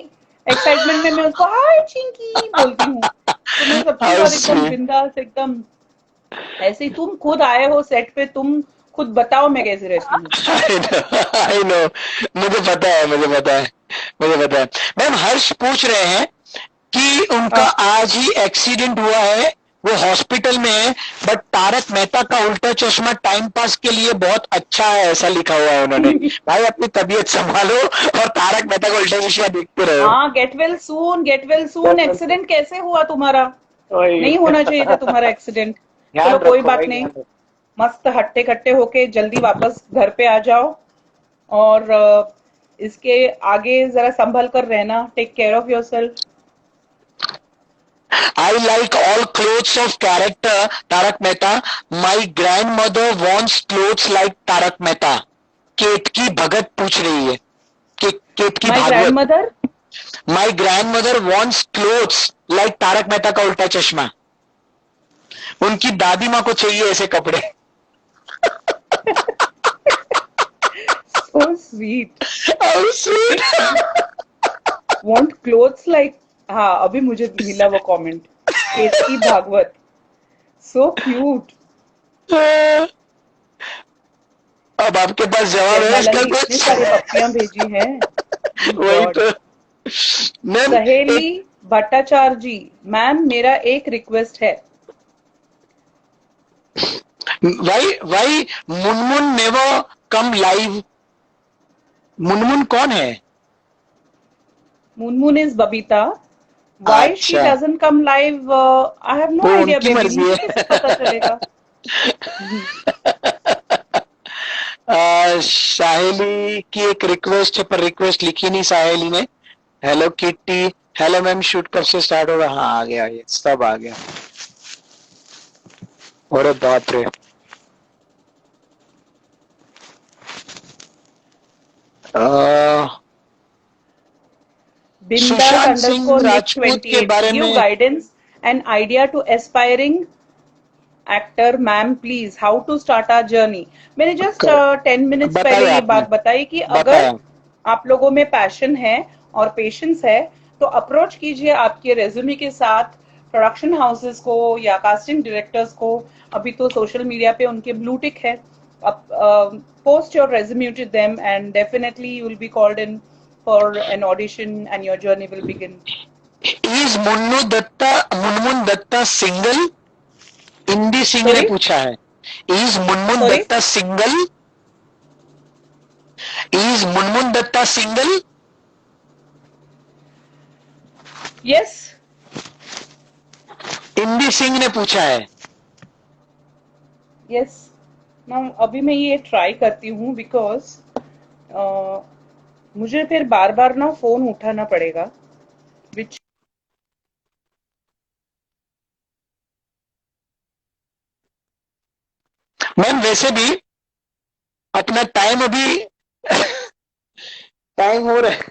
एक्साइटमेंट में मैं उसको हाय चिंकी बोलती हूँ। तो मैं सबके हाउ साथ एकदम स्वीट। बिंदास, एकदम ऐसे ही। तुम खुद आए हो सेट पे, तुम खुद बताओ मैं कैसे रहती हूँ। आई नो, मुझे पता है, मुझे पता है, मुझे पता है। मैम, हर्ष पूछ रहे हैं कि उनका हाँ। आज ही एक्सीडेंट हुआ है, वो हॉस्पिटल में है, बट तारक मेहता का उल्टा चश्मा टाइम पास के लिए बहुत अच्छा है, ऐसा लिखा हुआ है उन्होंने। भाई, अपनी तबीयत संभालो और तारक मेहता का उल्टा चश्मा देखते रहो। हाँ, get well soon, get well soon. Accident कैसे हुआ तुम्हारा? वही। नहीं होना चाहिए था तुम्हारा एक्सीडेंट। चलो ध्यान कोई रखो बात भाई, नहीं। ध्यान रखो। मस्त हट्टे कट्टे होके जल्दी वापस घर पे आ जाओ। और इसके आगे जरा संभल कर रहना। Take care of yourself. I like all clothes of character Tarak Mehta. My grandmother wants clothes like Tarak Mehta. Ketaki Bhagat पूछ रही है कि Ketaki my grand Bhagwat. Mother. My grandmother wants clothes like Tarak Mehta ka Ooltah चश्मा। उनकी दादी माँ को चाहिए ऐसे कपड़े। So sweet. How sweet. Want clothes like. हाँ, अभी मुझे मिला वो comment. Ketaki Bhagwat. So cute. अब आपके पास जवाब है जयमाला इसका ने इतने कुछ? सारे पप्पियां भेजी हैं। वही गॉड। तो। मैम, सहेली एक भट्टाचार्य जी, मैम मेरा एक रिक्वेस्ट है। Why Munmun never come live. Munmun कौन है? Munmun is Babita. Why she अच्छा, doesn't come live? I have no वो आइडिया उनकी बेबी, मर्जी मुझे कैसे है। पता चलेगा? साहेली की एक रिक्वेस्ट है, पर रिक्वेस्ट लिखी नहीं साहेली ने। Hello kitty. Hello ma'am, shoot कब से स्टार्ट होगा? हाँ, आ गया, ये सब आ गया। अरे बाप रे। बिंदास सुशांत सिंह अंडरस्कोर निक राजपूत के 28 बारे गिव में। Guidance and idea to aspiring actor ma'am please, how to start our journey. मैंने जस्ट 10 मिनट्स पहले बताया ये आपने, बात बताई कि अगर बताया। आप लोगों में पैशन है और पेशेंस है तो अप्रोच कीजिए आपके रेज्यूमे के साथ प्रोडक्शन हाउसेस को या कास्टिंग डायरेक्टर्स को। अभी तो सोशल मीडिया पे उनके ब्लू टिक है। Post your resume to them and definitely you will be called in for an audition and your journey will begin. Is Munmun Dutta single? Indi Singh ने सॉरी। पूछा है। Is Munmun sorry. Dutta single? Is Munmun Dutta single? Yes. Indi Singh ने पूछा है। Yes. मैं अभी मैं ये ट्राई करती हूँ बिकॉज मुझे फिर बार बार ना फोन उठाना पड़ेगा विच। मैम, वैसे भी अपना टाइम अभी टाइम हो रहा है।